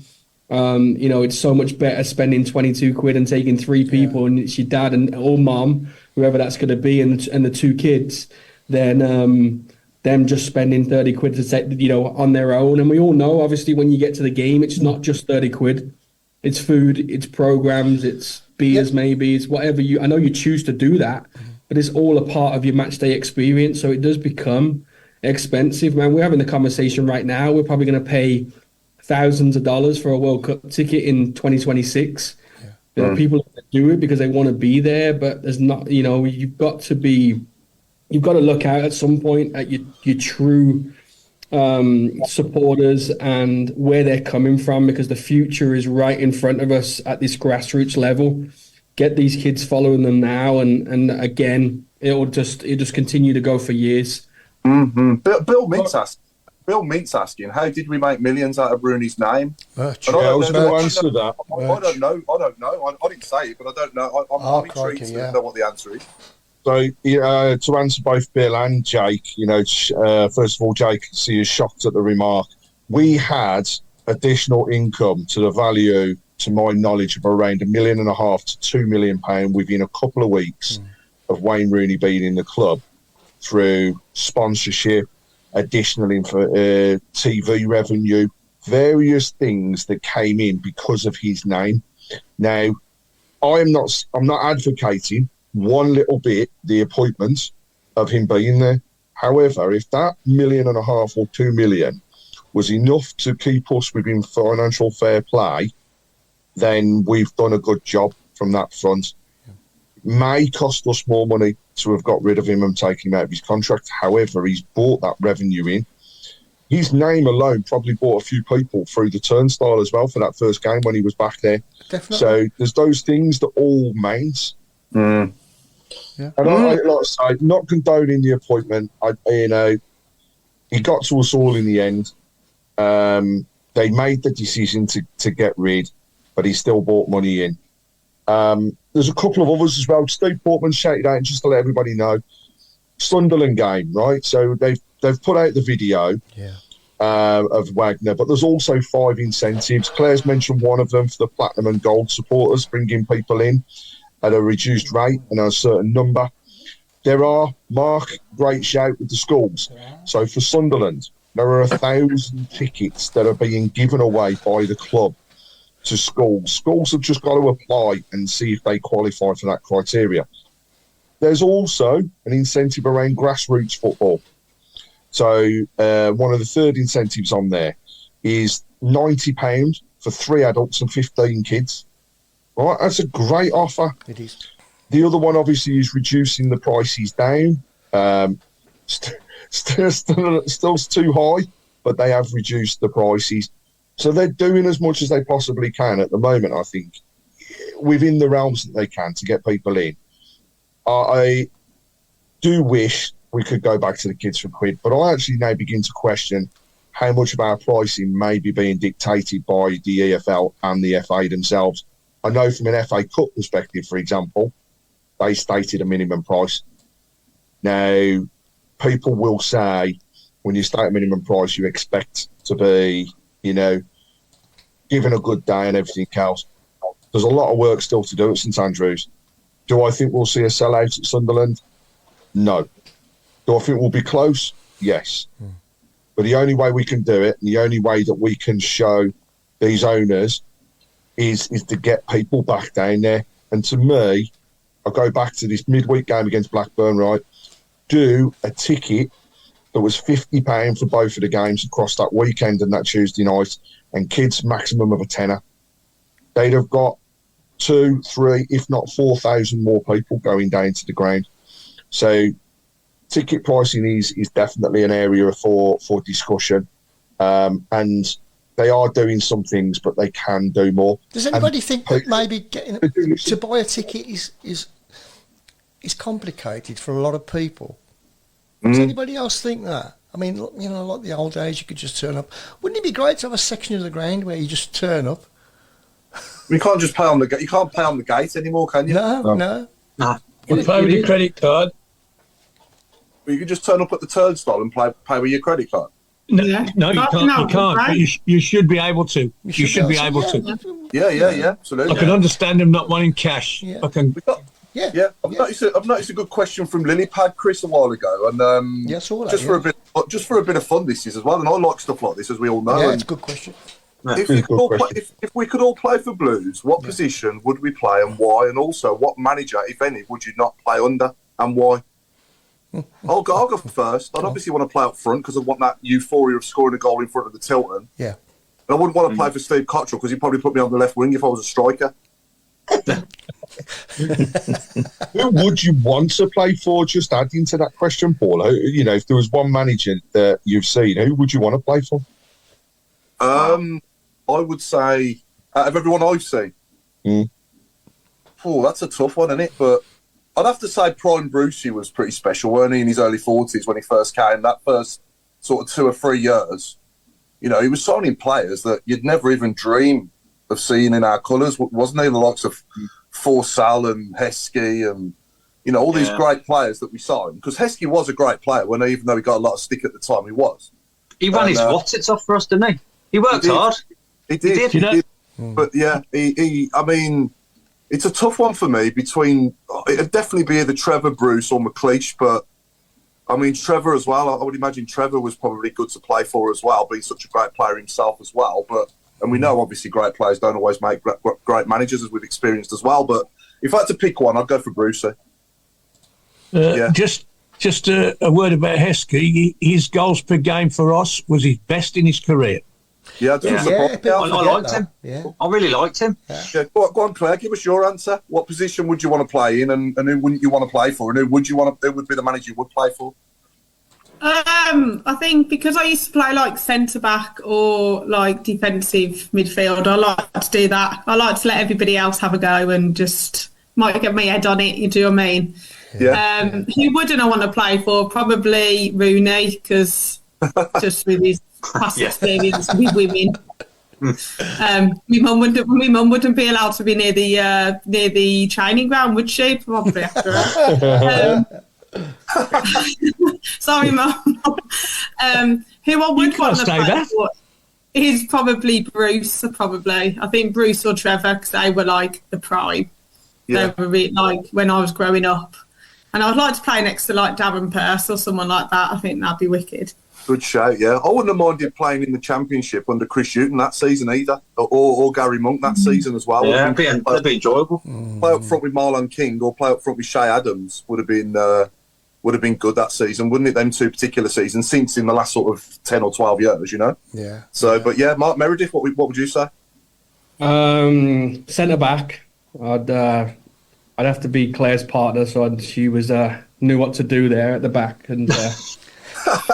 [SPEAKER 7] It's so much better spending 22 quid and taking 3 people and it's your dad or mom, whoever that's going to be, and the 2 kids, than them just spending 30 quid to take, on their own. And we all know, obviously, when you get to the game, it's not just 30 quid. It's food, it's programs, it's beers, maybe it's whatever I know you choose to do that, but it's all a part of your match day experience. So it does become expensive, man. We're having the conversation right now. We're probably going to pay thousands of dollars for a World Cup ticket in 2026. There are people that do it because they want to be there, but there's not, you've got to look out at some point at your true supporters and where they're coming from, because the future is right in front of us at this grassroots level. Get these kids following them now, and again, it'll just continue to go for years.
[SPEAKER 1] Mm-hmm. Bill Meat's asking, how did we make millions out of Rooney's name?
[SPEAKER 4] I was going to answer that.
[SPEAKER 1] I don't know. I didn't say it, but I don't know. I'm intrigued to know what the answer is.
[SPEAKER 4] So, to answer both Bill and Jake, first of all, Jake is shocked at the remark. We had additional income to the value, to my knowledge, of around £1.5 million to £2 million within a couple of weeks of Wayne Rooney being in the club through sponsorship, additional TV revenue, various things that came in because of his name. Now, I'm not advocating one little bit the appointment of him being there. However, if that £1.5 million or £2 million was enough to keep us within financial fair play, then we've done a good job from that front. may cost us more money to have got rid of him and taken him out of his contract. However, he's brought that revenue in. His name alone probably brought a few people through the turnstile as well for that first game when he was back there.
[SPEAKER 5] Definitely.
[SPEAKER 4] So there's those things that all mains.
[SPEAKER 5] Yeah.
[SPEAKER 4] And I like to say, not condoning the appointment. He got to us all in the end. They made the decision to get rid, but he still brought money in. There's a couple of others as well. Steve Portman shouted out, just to let everybody know, Sunderland game, right? So they've put out the video of Wagner, but there's also 5 incentives. Claire's mentioned one of them for the platinum and gold supporters, bringing people in at a reduced rate and a certain number. There are, Mark, great shout with the schools. So for Sunderland, there are 1,000 tickets that are being given away by the club to schools. Schools have just got to apply and see if they qualify for that criteria. There's also an incentive around grassroots football. So one of the third incentives on there is £90 for 3 adults and 15 kids. Right, that's a great offer.
[SPEAKER 5] It is.
[SPEAKER 4] The other one, obviously, is reducing the prices down. Still too high, but they have reduced the prices. So they're doing as much as they possibly can at the moment, I think, within the realms that they can to get people in. I do wish we could go back to the kids for quid, but I actually now begin to question how much of our pricing may be being dictated by the EFL and the FA themselves. I know from an FA Cup perspective, for example, they stated a minimum price. Now, people will say when you state a minimum price, you expect to be, given a good day and everything else. There's a lot of work still to do at St Andrews. Do I think we'll see a sellout at Sunderland? No. Do I think we'll be close? Yes. But the only way we can do it, and the only way that we can show these owners is to get people back down there. And to me, I go back to this midweek game against Blackburn, right? Do a ticket that was £50 for both of the games across that weekend and that Tuesday night, and kids maximum of a tenner. They'd have got 2, 3, if not 4,000 more people going down to the ground. So ticket pricing is definitely an area for discussion. And they are doing some things, but they can do more.
[SPEAKER 5] Does anybody think that maybe getting to buy a ticket is complicated for a lot of people? Does anybody else think that? I mean, like the old days, you could just turn up. Wouldn't it be great to have a section of the ground where you just turn up?
[SPEAKER 1] You can't just pay on the gate. You can't pay on the gate anymore, can you?
[SPEAKER 5] No.
[SPEAKER 3] You pay with your credit card.
[SPEAKER 1] But you can just turn up at the turnstile and pay with your credit card.
[SPEAKER 3] No, you can't. You can't. But you should be able to. You should be able to.
[SPEAKER 1] Yeah, absolutely.
[SPEAKER 3] I can understand them not wanting cash.
[SPEAKER 5] Yeah.
[SPEAKER 3] I can.
[SPEAKER 1] Yeah. I've noticed a good question from Lilypad Chris a while ago, and just for a bit of fun this is as well. And I like stuff like this, as we all know.
[SPEAKER 5] Yeah, it's a good question.
[SPEAKER 1] If we could all play for Blues, what position would we play and why? And also, what manager, if any, would you not play under and why? I'll go first. I'd obviously want to play up front because I want that euphoria of scoring a goal in front of the Tilton.
[SPEAKER 5] Yeah.
[SPEAKER 1] And I wouldn't want to play for Steve Cottrell because he'd probably put me on the left wing if I was a striker.
[SPEAKER 4] Who would you want to play for? Just adding to that question, Paul. If there was one manager that you've seen, who would you want to play for?
[SPEAKER 1] I would say out of everyone I've seen. Oh, that's a tough one, isn't it? But I'd have to say Prime Brucey was pretty special, weren't he, in his early 40s when he first came? That first sort of 2 or 3 years, he was signing players that you'd never even dream of seeing in our colours, wasn't he? The likes of Forsell and Heskey and, all these great players that we signed. Because Heskey was a great player, even though he got a lot of stick at the time, he was.
[SPEAKER 2] He ran his whatsits off for us, didn't he? He worked hard.
[SPEAKER 1] He did. But yeah, I mean, it's a tough one for me it'd definitely be either Trevor, Bruce or McLeish, but I mean, Trevor as well. I would imagine Trevor was probably good to play for as well, being such a great player himself as well. And we know, obviously, great players don't always make great managers, as we've experienced as well. But if I had to pick one, I'd go for Brucey.
[SPEAKER 3] Just a word about Heskey. His goals per game for us was his best in his career.
[SPEAKER 1] Yeah, it doesn't surprise me.
[SPEAKER 5] people
[SPEAKER 2] I
[SPEAKER 5] forget
[SPEAKER 2] liked
[SPEAKER 5] that.
[SPEAKER 2] him.
[SPEAKER 5] Yeah.
[SPEAKER 2] I really liked him.
[SPEAKER 1] Yeah, go on, Claire, give us your answer. What position would you want to play in, and who wouldn't you want to play for, and who would be the manager you would play for?
[SPEAKER 6] I think because I used to play like centre back or like defensive midfield, I like to do that. I like to let everybody else have a go and just might get my head on it. You do what I mean?
[SPEAKER 1] Yeah.
[SPEAKER 6] Who wouldn't I want to play for? Probably Rooney, because just with his past experience with women. My mum wouldn't be allowed to be near the training ground, would she? Probably after her. Sorry, Mum. Who I would want to play for is probably Bruce. Probably, I think Bruce or Trevor, because they were like the prime.
[SPEAKER 1] Yeah.
[SPEAKER 6] They were really, like when I was growing up, and I'd like to play next to like Darren Pearce or someone like that. I think that'd be wicked.
[SPEAKER 1] Good shout, yeah. I wouldn't have minded playing in the Championship under Chris Hughton that season either, or Gary Monk that season as well.
[SPEAKER 2] Yeah, that'd be enjoyable.
[SPEAKER 1] Play up front with Marlon King or play up front with Shay Adams would have been good that season, wouldn't it? Them two particular seasons, since in the last sort of 10 or 12 years, you know.
[SPEAKER 5] Yeah.
[SPEAKER 1] So, but yeah, Mark Meredith, what would you say?
[SPEAKER 7] Centre back. I'd have to be Claire's partner, so she was knew what to do there at the back and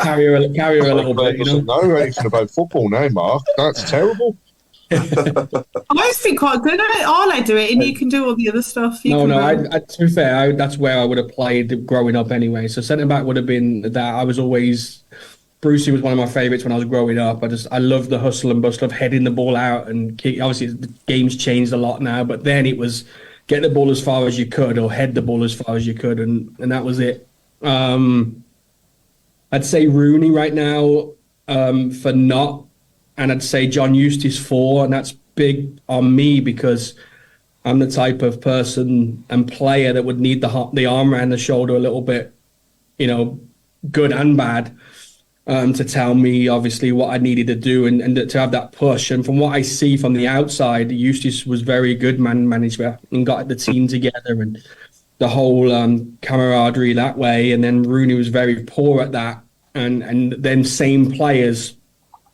[SPEAKER 7] carry her a little bit. You
[SPEAKER 4] doesn't know anything about football now, Mark. That's terrible.
[SPEAKER 6] I always think quite good at it. I'll do it, and you can do all the other stuff.
[SPEAKER 7] To be fair, that's where I would have played growing up anyway. So centre back would have been that. I was always Brucey was one of my favourites when I was growing up. I loved the hustle and bustle of heading the ball out and kick. Obviously the game's changed a lot now, but then it was get the ball as far as you could or head the ball as far as you could, and that was it. I'd say Rooney right now for not, and I'd say John Eustace for, and that's big on me because I'm the type of person and player that would need the arm around the shoulder a little bit, you know, good and bad, to tell me obviously what I needed to do and to have that push. And from what I see from the outside, Eustace was very good man manager and got the team together and the whole camaraderie that way. And then Rooney was very poor at that, and then same players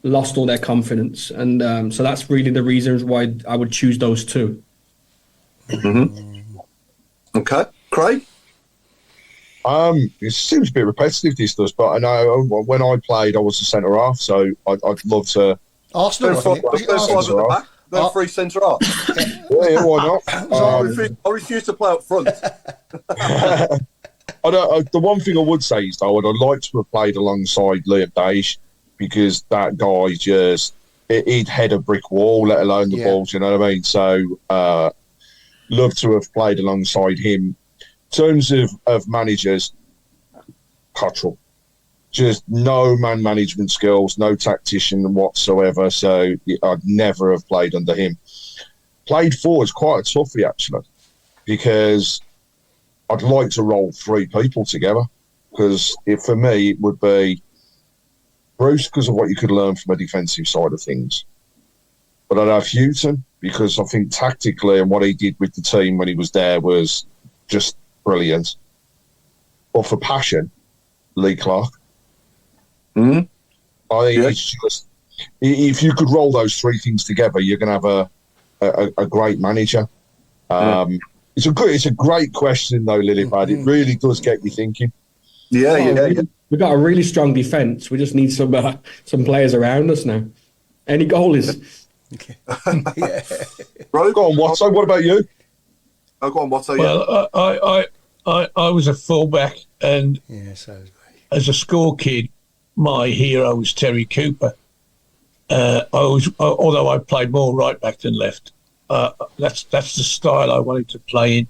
[SPEAKER 7] lost all their confidence, and so that's really the reasons why I would choose those two.
[SPEAKER 1] Mm-hmm. Okay, Craig.
[SPEAKER 4] It seems a bit repetitive, this does, but I know when I played, I was a centre half, so I'd love to.
[SPEAKER 5] Arsenal,
[SPEAKER 1] No free centre half.
[SPEAKER 4] Yeah, why not?
[SPEAKER 1] I refuse to play up front.
[SPEAKER 4] The one thing I would say is though, I'd like to have played alongside Liam Dage, because that guy he'd head a brick wall, let alone the balls, you know what I mean? So, love to have played alongside him. In terms of managers, Cottrell. Just no man management skills, no tactician whatsoever, so I'd never have played under him. Played for is quite a toughie, actually, because I'd like to roll three people together, because for me, it would be Bruce, because of what you could learn from a defensive side of things. But I'd have Houghton, because I think tactically and what he did with the team when he was there was just brilliant. But for passion, Lee Clark.
[SPEAKER 1] Mm-hmm.
[SPEAKER 4] I think it's just, if you could roll those three things together, you're going to have a great manager. It's a great question, though, Lilybad. It really does get you thinking.
[SPEAKER 1] Yeah.
[SPEAKER 7] We've got a really strong defence. We just need some players around us now. Any goalies?
[SPEAKER 5] Yeah.
[SPEAKER 1] Bro,
[SPEAKER 4] go on, Watto. What about you?
[SPEAKER 1] Oh, go on, Watto.
[SPEAKER 3] Well, I was a fullback, and as a school kid, my hero was Terry Cooper. Although I played more right back than left, that's the style I wanted to play in.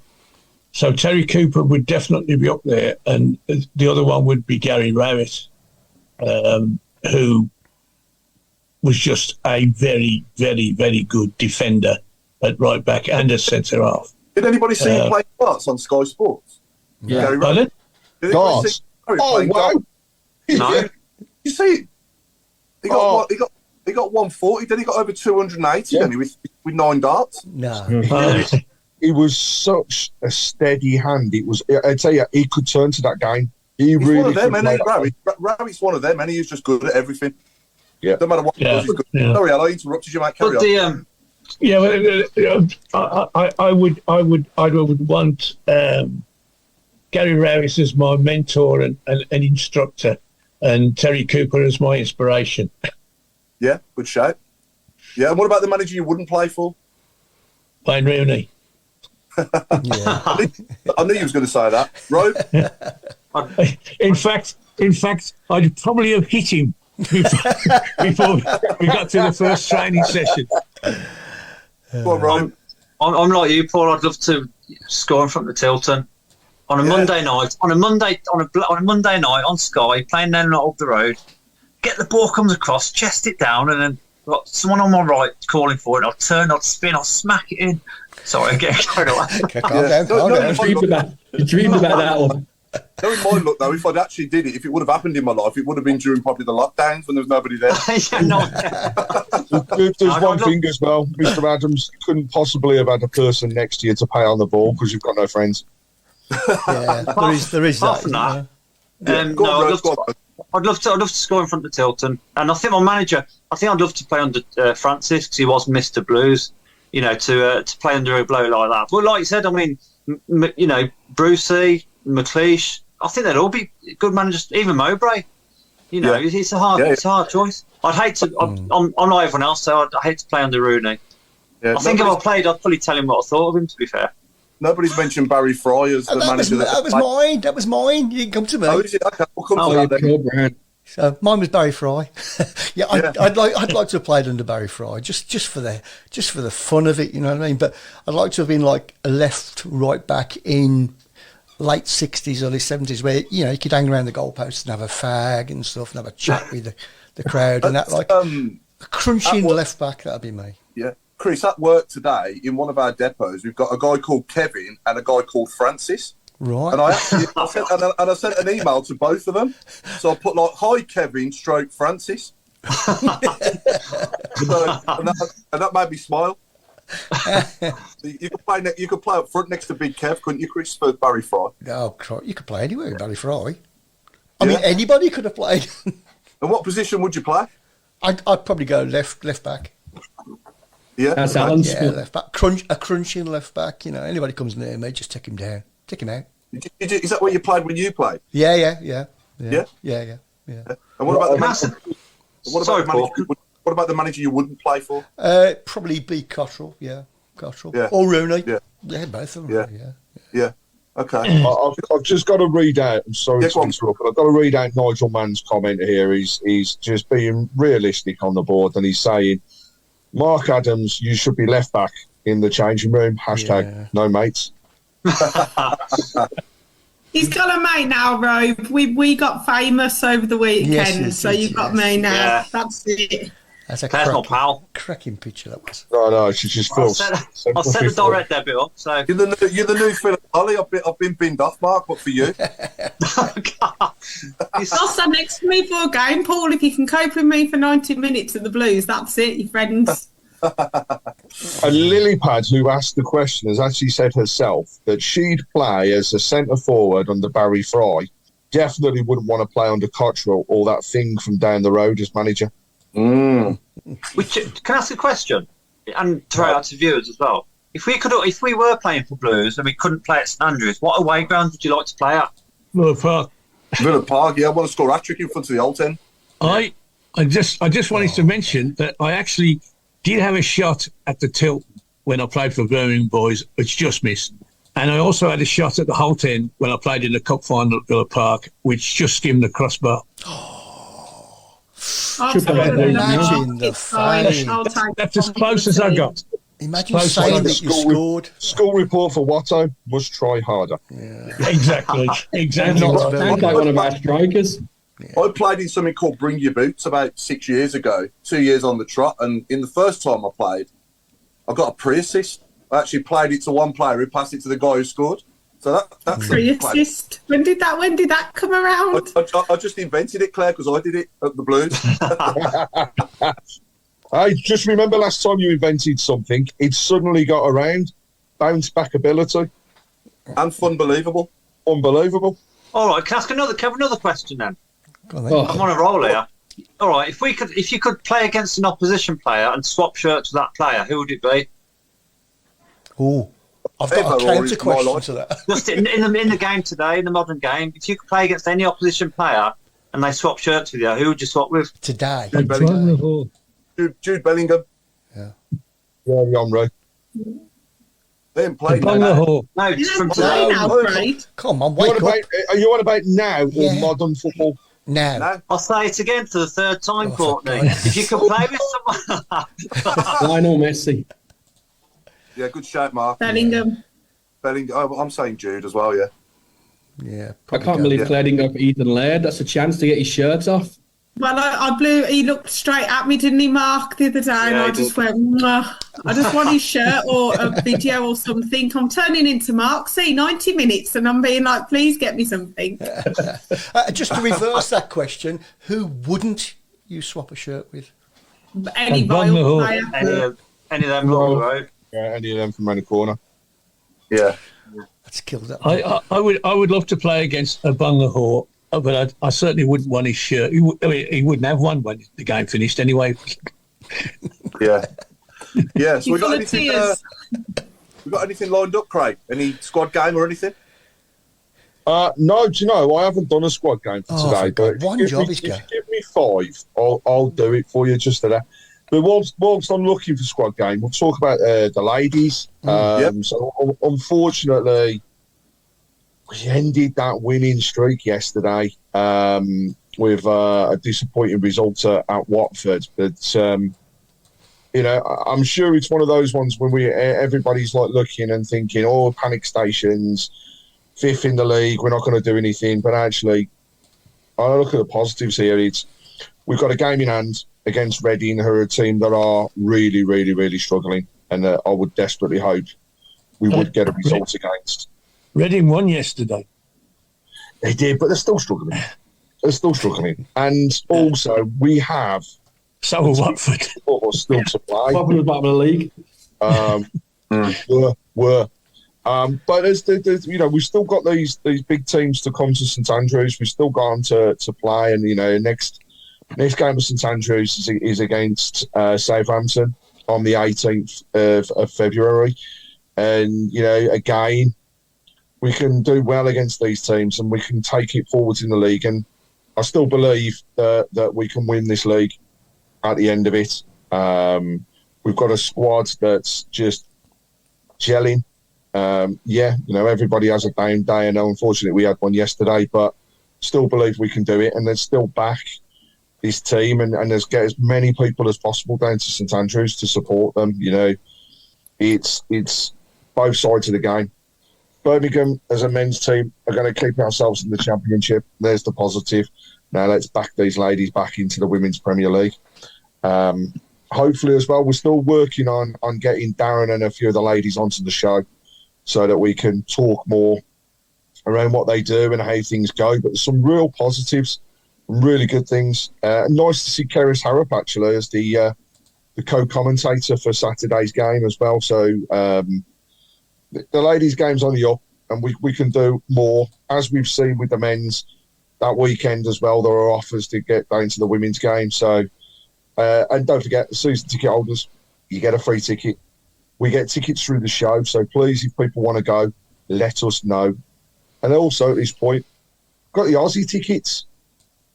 [SPEAKER 3] So Terry Cooper would definitely be up there, and the other one would be Gary Rowett, who was just a very, very, very good defender at right back and at centre half.
[SPEAKER 1] Did anybody see him play darts on Sky Sports?
[SPEAKER 7] Yeah.
[SPEAKER 1] Gary Rowett?
[SPEAKER 4] Darts? Oh, wow.
[SPEAKER 1] No. You see it? He got 140, then he got over 280 then with 9 darts.
[SPEAKER 5] No.
[SPEAKER 4] He was such a steady hand. I tell you, he could turn to that game. He's
[SPEAKER 1] one of them, and Rowett's one of them, and he was just good at everything.
[SPEAKER 4] Yeah.
[SPEAKER 1] No matter what it was, he's good. Sorry, Al, I interrupted you, mate. Carry on.
[SPEAKER 3] I would want Gary Rowis as my mentor and instructor, and Terry Cooper as my inspiration.
[SPEAKER 1] Yeah, good shout. Yeah, and what about the manager you wouldn't play for?
[SPEAKER 3] Wayne Rooney.
[SPEAKER 5] Yeah.
[SPEAKER 1] I knew you was going to say that. Rob?
[SPEAKER 3] In fact, I'd probably have hit him before we got to the first training session.
[SPEAKER 1] Go on, Rob.
[SPEAKER 2] I'm like you, Paul. I'd love to score in front of Tilton on a Monday night. On a Monday night on Sky, playing down up the road. Get the ball comes across, chest it down, and then got someone on my right calling for it. I'll turn, I'll spin, I'll smack it in. Sorry, I get carried away.
[SPEAKER 5] Calm down.
[SPEAKER 7] You dreamed about that one.
[SPEAKER 1] No, in my look though, if I'd actually did it, if it would have happened in my life, it would have been during probably the lockdowns when there was nobody there.
[SPEAKER 4] There's one thing as well, Mr. Adams. You couldn't possibly have had a person next to you to play on the ball because you've got no friends.
[SPEAKER 5] Yeah, there is
[SPEAKER 2] Apart from
[SPEAKER 5] that.
[SPEAKER 2] I'd love to score in front of Tilton, and I think my manager. I think I'd love to play under Francis because he was Mr. Blues. You know, to play under a bloke like that. But like you said, I mean, you know, Brucey, McLeish. I think they'd all be good managers. Even Mowbray. You know, it's a hard choice. I'd hate to. I'm like everyone else, so I'd hate to play under Rooney. Yeah, I think if I played, I'd probably tell him what I thought of him. To be fair.
[SPEAKER 1] Nobody's mentioned Barry Fry as the manager.
[SPEAKER 5] That was mine. You can come to me.
[SPEAKER 1] Oh, is it? Okay, we'll come to that then.
[SPEAKER 5] So mine was Barry Fry. I'd like to have played under Barry Fry just for the fun of it, you know what I mean. But I'd like to have been like a left right back in late 60s, early 70s, where you know you could hang around the goalposts and have a fag and stuff and have a chat with the crowd and that, like a crunching left back. That'd be me.
[SPEAKER 1] Yeah. Chris, at work today, in one of our depots, we've got a guy called Kevin and a guy called Francis.
[SPEAKER 5] Right.
[SPEAKER 1] And I sent an email to both of them. So I put like, "Hi, Kevin, / Francis." and that made me smile. You could play up front next to Big Kev, couldn't you, Chris, for Barry Fry?
[SPEAKER 5] Oh, you could play anywhere, Barry Fry. I mean, anybody could have played.
[SPEAKER 1] And what position would you play?
[SPEAKER 5] I'd probably go left back.
[SPEAKER 1] Yeah,
[SPEAKER 7] that's Alan's
[SPEAKER 5] left back. A crunching left back. You know, anybody comes near me, just take him down, take him out.
[SPEAKER 1] Is that what you played when you played?
[SPEAKER 5] Yeah.
[SPEAKER 1] And what about the manager you wouldn't play for?
[SPEAKER 5] Probably be Cottrell. Yeah, or Rooney. Yeah, both of them.
[SPEAKER 1] Yeah. Okay.
[SPEAKER 4] I've just got to read out. I'm sorry to interrupt, but I've got to read out Nigel Mann's comment here. He's just being realistic on the board, and he's saying, "Mark Adams, you should be left back in the changing room. # no mates."
[SPEAKER 6] He's got a mate now, Robe. We got famous over the weekend, so you've got me now. Yeah. That's it.
[SPEAKER 5] That's a cracking picture that was.
[SPEAKER 4] No, she's just Phil.
[SPEAKER 2] I'll set the direct debit up. So
[SPEAKER 1] you're the new Philip Ollie. I've been binned off, Mark, but for you.
[SPEAKER 6] I'll stand next to me for a game, Paul. If you can cope with me for 90 minutes at the Blues, that's it, your friends.
[SPEAKER 4] And Lilypad, who asked the question, has actually said herself that she'd play as a centre forward under Barry Fry. Definitely wouldn't want to play under Cottrell or that thing from down the road as manager.
[SPEAKER 2] Can I ask a question and throw it out to viewers as well? If we were playing for Blues and we couldn't play at St Andrews, what away ground would you like to play at?
[SPEAKER 3] Villa Park.
[SPEAKER 1] Villa Park. Yeah, I want to score a hat-trick in front of the Old Ten.
[SPEAKER 3] I just wanted to mention that I actually did have a shot at the Tilton when I played for Birmingham Boys, which just missed. And I also had a shot at the Holt End when I played in the cup final at Villa Park, which just skimmed the crossbar.
[SPEAKER 5] Imagine the fame.
[SPEAKER 3] That's as close as I got.
[SPEAKER 5] Imagine saying that you scored.
[SPEAKER 4] School report for Watto, must try harder.
[SPEAKER 3] Yeah. Exactly.
[SPEAKER 7] Sounds like one of our strikers.
[SPEAKER 1] Yeah. I played in something called Bring Your Boots about 6 years ago, 2 years on the trot, and in the first time I played, I got a pre-assist. I actually played it to one player who passed it to the guy who scored. So that's
[SPEAKER 6] pre-assist. When did that come around?
[SPEAKER 1] I just invented it, Claire, because I did it at the Blues.
[SPEAKER 4] I just remember last time you invented something, it suddenly got around. Bounce back ability.
[SPEAKER 1] And unbelievable.
[SPEAKER 4] Unbelievable.
[SPEAKER 2] All right, can I ask another question then?
[SPEAKER 5] Go on, then.
[SPEAKER 2] I'm on a roll here. All right, if you could play against an opposition player and swap shirts with that player, who would it be?
[SPEAKER 5] Oh, I've got a counter question to that.
[SPEAKER 2] Just in the game today, in the modern game, if you could play against any opposition player and they swap shirts with you, who would you swap with?
[SPEAKER 5] Today.
[SPEAKER 1] Jude Bellingham. Jude Bellingham.
[SPEAKER 5] Yeah.
[SPEAKER 4] Yeah, Henry.
[SPEAKER 1] They didn't play
[SPEAKER 3] No,
[SPEAKER 2] No,
[SPEAKER 6] You
[SPEAKER 2] it's from
[SPEAKER 6] don't play
[SPEAKER 2] today.
[SPEAKER 6] now, Craig.
[SPEAKER 5] Come on,
[SPEAKER 4] You
[SPEAKER 5] wake
[SPEAKER 4] on
[SPEAKER 5] up.
[SPEAKER 4] about, are you on about now or
[SPEAKER 5] Yeah.
[SPEAKER 4] modern football?
[SPEAKER 5] Now.
[SPEAKER 1] No.
[SPEAKER 2] I'll say it again for the third time,
[SPEAKER 5] Oh,
[SPEAKER 2] Courtney.
[SPEAKER 5] for God's
[SPEAKER 2] If you could play with someone...
[SPEAKER 7] Lionel Messi.
[SPEAKER 1] Yeah, good shout, Mark.
[SPEAKER 6] Bellingham.
[SPEAKER 1] Bellingham. Oh, I'm saying Jude as well, yeah.
[SPEAKER 5] Yeah.
[SPEAKER 7] I can't believe Claire didn't go for Ethan Laird. That's a chance to get his shirts off.
[SPEAKER 6] Well, I blew. He looked straight at me, didn't he, Mark, the other day? And
[SPEAKER 2] Yeah,
[SPEAKER 6] I
[SPEAKER 2] he
[SPEAKER 6] just
[SPEAKER 2] did.
[SPEAKER 6] went, "Mwah." I just want his shirt or a video or something. I'm turning into Mark. See, 90 minutes, and I'm being like, please get me something.
[SPEAKER 5] Just to reverse that question, who wouldn't you swap a shirt with?
[SPEAKER 6] Any
[SPEAKER 3] And Van der
[SPEAKER 6] Vile
[SPEAKER 3] Hoek.
[SPEAKER 6] player.
[SPEAKER 2] Any of them look right.
[SPEAKER 4] Yeah, any of them from around the corner.
[SPEAKER 1] Yeah.
[SPEAKER 5] Let's kill that.
[SPEAKER 3] I would love to play against a Bangor, but I certainly wouldn't want his shirt. He wouldn't have one when the game finished anyway.
[SPEAKER 1] Yeah. Yeah, so
[SPEAKER 6] You're full of tears.
[SPEAKER 1] we got anything lined up, Craig? Any squad game or anything?
[SPEAKER 4] No, do you know, I haven't done a squad game for
[SPEAKER 5] Oh,
[SPEAKER 4] today,
[SPEAKER 5] for
[SPEAKER 4] but
[SPEAKER 5] God, one
[SPEAKER 4] if
[SPEAKER 5] job
[SPEAKER 4] you
[SPEAKER 5] is
[SPEAKER 4] give
[SPEAKER 5] go.
[SPEAKER 4] me, if you give me 5, I'll do it for you just today. But whilst I'm looking for squad game, we'll talk about the ladies.
[SPEAKER 1] Yep.
[SPEAKER 4] So unfortunately, we ended that winning streak yesterday with a disappointing result at Watford. But you know, I'm sure it's one of those ones when everybody's like looking and thinking, "Oh, panic stations, 5th in the league, we're not going to do anything." But actually, I look at the positives here. We've got a game in hand against Reading, who are a team that are really, really, really struggling, and I would desperately hope we would get a result against.
[SPEAKER 3] Reading won yesterday.
[SPEAKER 4] They did, but they're still struggling. And also, we have
[SPEAKER 3] So were Watford.
[SPEAKER 4] still to play.
[SPEAKER 7] Bottom of the league.
[SPEAKER 4] But there's you know, we've still got these big teams to come to St Andrews. We've still got them to play, and you know, next game of St Andrews is against Southampton on the 18th of February, and you know, again, we can do well against these teams, and we can take it forwards in the league. And I still believe that we can win this league at the end of it. We've got a squad that's just gelling. Yeah, you know, everybody has a down day, and unfortunately we had one yesterday, but still believe we can do it, and there's still back this team, and let's get as many people as possible down to St Andrews to support them. You know, it's both sides of the game. Birmingham as a men's team are going to keep ourselves in the Championship. There's the positive. Now let's back these ladies back into the Women's Premier League. Hopefully as well, we're still working on getting Darren and a few of the ladies onto the show so that we can talk more around what they do and how things go. But there's some real positives, some really good things. Nice to see Keris Harrop actually as the co-commentator for Saturday's game as well. So the ladies' game's on the up, and we can do more, as we've seen with the men's that weekend as well. There are offers to get down to the women's game. So, and don't forget, the season ticket holders, you get a free ticket. We get tickets through the show. So please, if people want to go, let us know. And also at this point, we've got the Aussie tickets.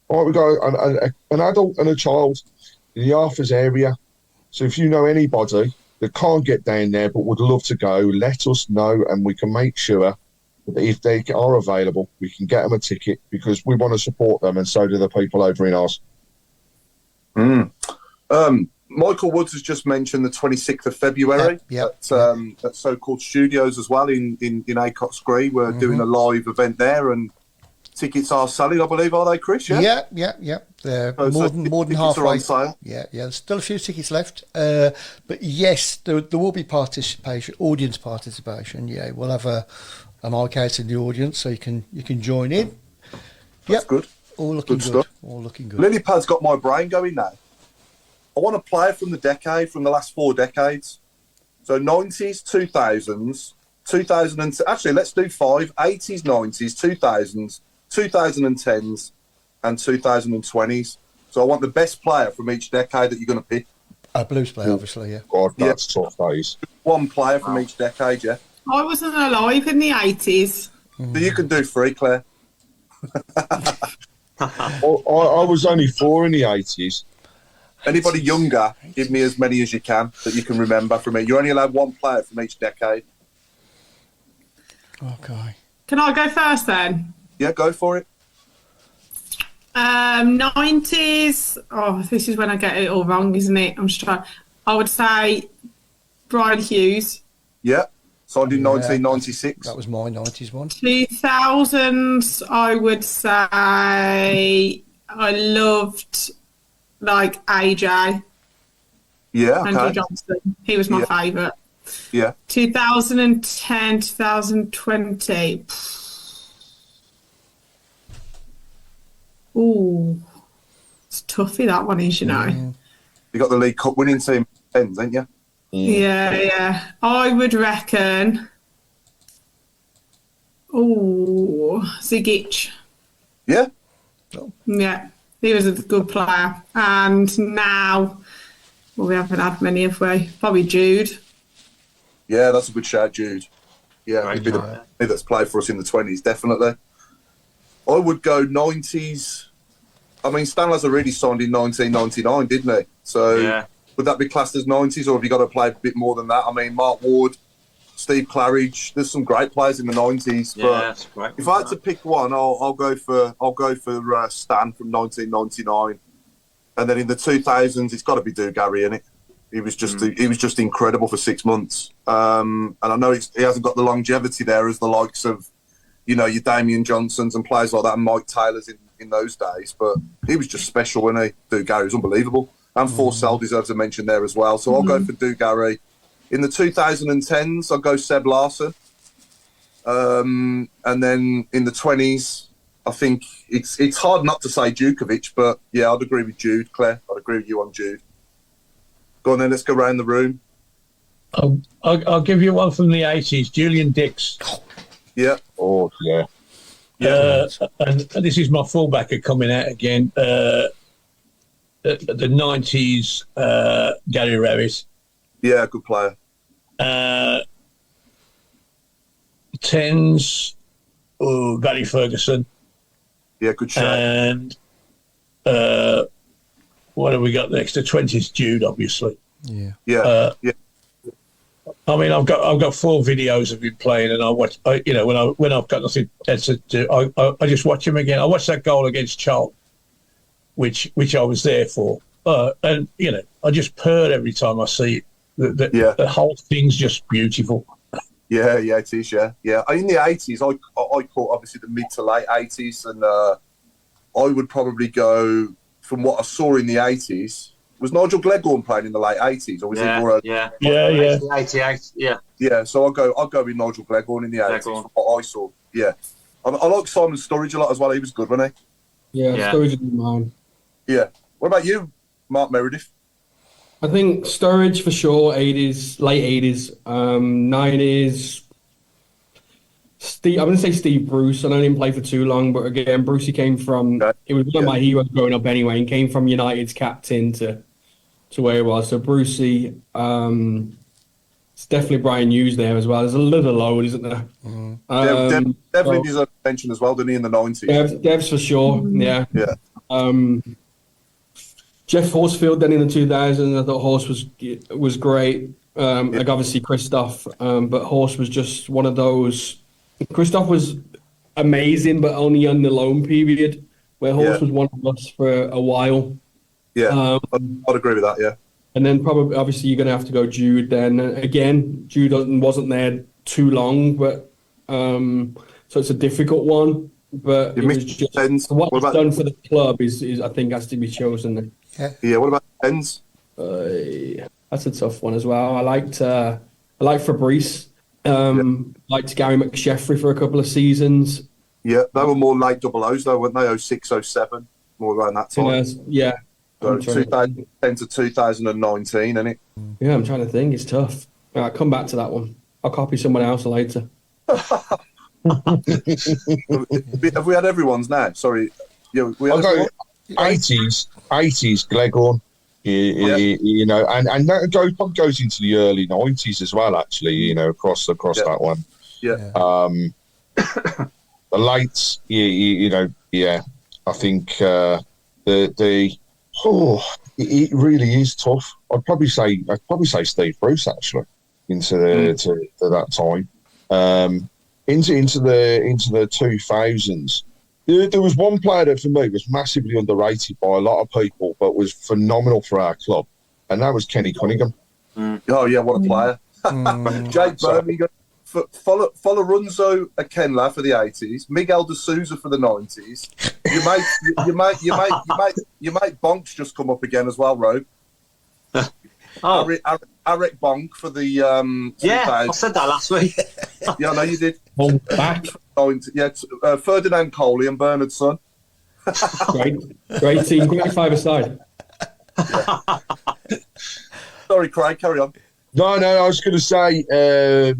[SPEAKER 4] All right, we've got an adult and a child in the Arthurs area. So if you know anybody that can't get down there but would love to go, let us know, and we can make sure that if they are available, we can get them a ticket, because we want to support them, and so do the people over in Oz.
[SPEAKER 1] Michael Woods has just mentioned the 26th of February at so-called studios as well in Acots Green. We're doing a live event there, and tickets are selling, I believe, are they, Chris? Yeah.
[SPEAKER 5] They're
[SPEAKER 1] So
[SPEAKER 5] more than
[SPEAKER 1] tickets
[SPEAKER 5] halfway.
[SPEAKER 1] are on sale.
[SPEAKER 5] Yeah. There's still a few tickets left. But yes, there will be audience participation. Yeah, we'll have a mic out in the audience, so you can join in.
[SPEAKER 1] That's good.
[SPEAKER 5] All looking
[SPEAKER 1] Good
[SPEAKER 5] good.
[SPEAKER 1] stuff.
[SPEAKER 5] All looking good.
[SPEAKER 1] Lilypad's got my brain going now. I want a player from the last 4 decades. So 90s, 2000s, 2000, actually let's do 5, 80s, 90s, 2000s, 2010s and 2020s. So I want the best player from each decade that you're going to pick.
[SPEAKER 5] Blues player, obviously, yeah.
[SPEAKER 4] God, that's tough, days.
[SPEAKER 1] One player from each decade, yeah.
[SPEAKER 6] I wasn't alive in the 80s.
[SPEAKER 1] So you can do 3, Claire.
[SPEAKER 4] I was only 4 in the 80s.
[SPEAKER 1] Anybody younger, give me as many as you can that you can remember from it. You're only allowed one player from each decade.
[SPEAKER 5] Okay.
[SPEAKER 6] Can I go first then?
[SPEAKER 1] Yeah, go for it.
[SPEAKER 6] 90s. Oh, this is when I get it all wrong, isn't it? I'm just trying. I would say Brian Hughes.
[SPEAKER 1] Yeah, signed in 1996.
[SPEAKER 5] That was my 90s one.
[SPEAKER 6] 2000s, I would say I loved like AJ.
[SPEAKER 1] Yeah, okay.
[SPEAKER 6] Andrew Johnson. He was my favourite.
[SPEAKER 1] Yeah.
[SPEAKER 6] 2010, 2020. Ooh, it's toughy, that one is, you know.
[SPEAKER 1] You got the League Cup winning team, ain't you?
[SPEAKER 6] Yeah. I would reckon. Ooh, Zigic.
[SPEAKER 1] Yeah.
[SPEAKER 6] Yeah, he was a good player. And now, well, we haven't had many, have we? Probably Jude.
[SPEAKER 1] Yeah, that's a good shout, Jude. Yeah, he'd be the player that's played for us in the 20s, definitely. I would go 90s. I mean, Stan Lazaridis signed in 1999, didn't he? So would that be classed as 90s, or have you got to play a bit more than that? I mean, Mark Ward, Steve Claridge. There's some great players in the 90s. But
[SPEAKER 2] that's great.
[SPEAKER 1] If I had to pick one, I'll go for Stan from 1999, and then in the 2000s, it's got to be Dugarry, innit? He was just incredible for 6 months. And I know he hasn't got the longevity there as the likes of, you know, your Damian Johnsons and players like that, and Mike Taylor's in those days. But he was just special, wasn't he? Dugarry was unbelievable. And Forsell deserves a mention there as well. So I'll go for Dugarry. In the 2010s, I'll go Seb Larson. And then in the 20s, I think it's hard not to say Djukovic, but yeah, I'd agree with Jude, Claire. I'd agree with you on Jude. Go on then, let's go around the room.
[SPEAKER 3] I'll give you one from the 80s, Julian Dix.
[SPEAKER 1] Yeah.
[SPEAKER 4] Oh, yeah.
[SPEAKER 3] And this is my fullbacker coming out again. The 90s, Gary Revis.
[SPEAKER 1] Yeah, good player.
[SPEAKER 3] 10s, Gary Ferguson.
[SPEAKER 1] Yeah, good shot.
[SPEAKER 3] And what have we got next? The 20s, Jude, obviously.
[SPEAKER 5] Yeah.
[SPEAKER 1] Yeah.
[SPEAKER 3] I mean, I've got 4 videos of him playing, and I watch. When I've got nothing else to do, I just watch him again. I watched that goal against Charlton, which I was there for, and you know, I just purr every time I see it. The whole thing's just beautiful.
[SPEAKER 1] Yeah, it is. Yeah. In the 80s, I caught obviously the mid to late 80s, and I would probably go from what I saw in the 80s. Was Nigel Gleghorn playing in the late 80s, or was he more?
[SPEAKER 2] 88.
[SPEAKER 1] Yeah. So I'll go with Nigel Gleghorn in the 80s. From what I saw. Yeah. I like Simon Sturridge a lot as well. He was good, wasn't
[SPEAKER 7] he? Yeah. Sturridge is mine.
[SPEAKER 1] Yeah. What about you, Mark Meredith?
[SPEAKER 7] I think Sturridge for sure. 80s, late 80s, 90s. I'm going to say Steve Bruce. I know he didn't play for too long, but again, Brucey came from. He was one of my heroes growing up anyway, and came from United's captain to where he was. So Brucey, it's definitely Brian Hughes there as well. There's a little load, isn't there?
[SPEAKER 1] Definitely deserves mention as well, didn't he, in the 90s?
[SPEAKER 7] Devs for sure. Yeah. Jeff Horsfield then in the 2000s. I thought Horse was great. Like obviously Christoph, but Horse was just one of those. Christoph was amazing, but only on the loan period, where Horse was one of us for a while.
[SPEAKER 1] Yeah, I'd agree with that, yeah.
[SPEAKER 7] And then probably, obviously, you're going to have to go Jude then. Again, Jude wasn't there too long, but so it's a difficult one. But it was just, what he's done for the club is I think, has to be chosen.
[SPEAKER 1] Yeah, what about Pens?
[SPEAKER 7] That's a tough one as well. I liked Fabrice. Liked Gary McSheffrey for a couple of seasons.
[SPEAKER 1] Yeah, they were more late double O's though, weren't they? 06, 07, more around that time.
[SPEAKER 7] Yeah.
[SPEAKER 1] So 2010 to 2019, isn't it?
[SPEAKER 7] Yeah, I'm trying to think. It's tough. All right, come back to that one. I'll copy someone else later.
[SPEAKER 1] Have we had everyone's now? Sorry. Yeah,
[SPEAKER 4] I'll go 80s. 80s, Gleghorn, you know, and that goes into the early 90s as well, actually, you know, across that one.
[SPEAKER 1] Yeah.
[SPEAKER 4] The lights, you know, I think it really is tough. I'd probably say Steve Bruce, actually, into that time. Into the 2000s. There was one player that for me was massively underrated by a lot of people, but was phenomenal for our club, and that was Kenny Cunningham.
[SPEAKER 1] Oh yeah, what a player! Jake Birmingham, Folorunzo Akenla for the 80s, Miguel de Souza for the 90s. You mate Bonk's just come up again as well, Rogue. Eric Bonk for the
[SPEAKER 2] I said that last week.
[SPEAKER 1] Yeah, I know you did.
[SPEAKER 7] Back.
[SPEAKER 1] Ferdinand Coley and Bernard's son.
[SPEAKER 7] Great team, great five-a-side.
[SPEAKER 1] Sorry, Craig, carry on.
[SPEAKER 4] No, I was going to say the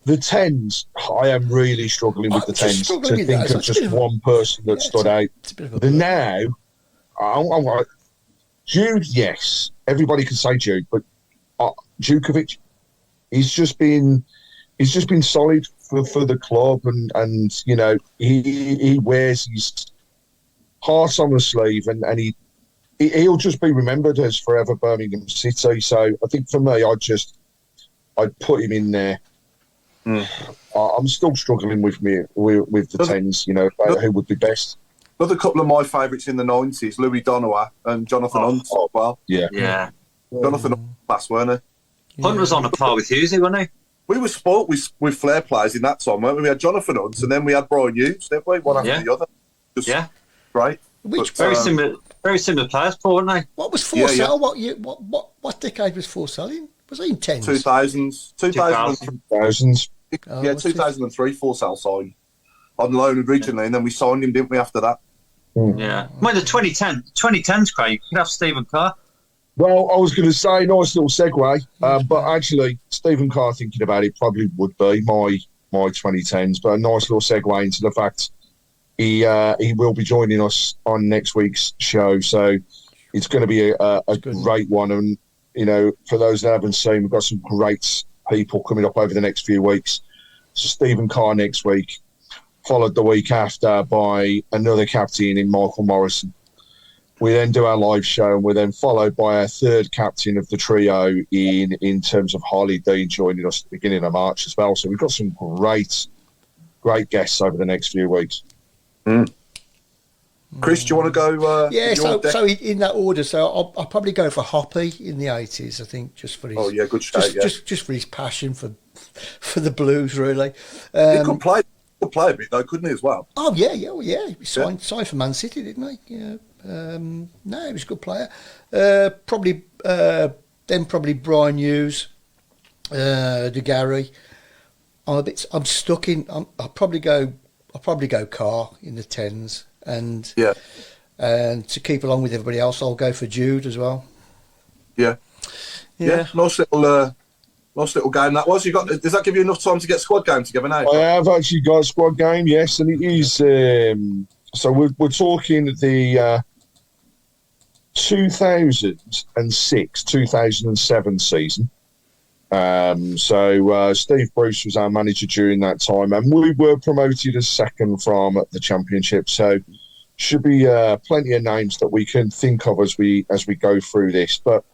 [SPEAKER 4] 10s. I am really struggling with the 10s to think of just one person that stood out. The now, I'm like, Jude, yes, everybody can say Jude, but Djukovic, he's just been solid for the club, and you know he wears his heart on the sleeve, and he'll just be remembered as forever Birmingham City. So I think for me, I'd put him in there. I'm still struggling with the 10s, you know, who would be best.
[SPEAKER 1] Another couple of my favourites in the 90s, Louis Donowa and Jonathan Hunt as well.
[SPEAKER 2] Yeah.
[SPEAKER 1] Jonathan Hunt, class, weren't he?
[SPEAKER 2] Hunt was on a par with Hughesy, wasn't he?
[SPEAKER 1] We were sport with flair players in that time, weren't we? We had Jonathan Hunt and then we had Brian Hughes, didn't we? One after the other. Great.
[SPEAKER 2] Very similar players, Paul, weren't they?
[SPEAKER 5] What was Forsell? What decade was Forsell in? Was he in 10s?
[SPEAKER 1] 2000s.
[SPEAKER 4] 2000s.
[SPEAKER 1] Yeah, 2003 Forsell signed on loan originally, and then we signed him, didn't we, after that?
[SPEAKER 2] Yeah. Well, the 2010s, Craig, you could have Stephen Carr.
[SPEAKER 4] Well, I was going to say, nice little segue, but actually, Stephen Carr, thinking about it, probably would be my 2010s, but a nice little segue into the fact he will be joining us on next week's show, so it's going to be a great one. And, you know, for those that haven't seen, we've got some great people coming up over the next few weeks. So Stephen Carr next week, followed the week after by another captain in Michael Morrison. We then do our live show, and we're then followed by our third captain of the trio in terms of Harley Dean joining us at the beginning of March as well. So we've got some great guests over the next few weeks.
[SPEAKER 1] Chris, do you want to go?
[SPEAKER 5] So in that order, so I'll probably go for Hoppy in the 80s, I think, just for his...
[SPEAKER 1] Oh, yeah, good shout,
[SPEAKER 5] just for his passion for the Blues, really.
[SPEAKER 1] He could play a bit, though, couldn't he, as well?
[SPEAKER 5] Oh, yeah. He signed for Man City, didn't he? Yeah. No, he was a good player. Probably Brian Hughes, De Gary. I'm stuck in. I'll probably go Carr in the 10s, and to keep along with everybody else, I'll go for Jude as well. Yeah.
[SPEAKER 1] Nice little game that was. Does that give you enough time to get squad game together now?
[SPEAKER 4] I have actually got a squad game, yes, and it is. So we're talking the 2006-2007 season. So Steve Bruce was our manager during that time, and we were promoted as second from the Championship. So should be plenty of names that we can think of as we go through this. But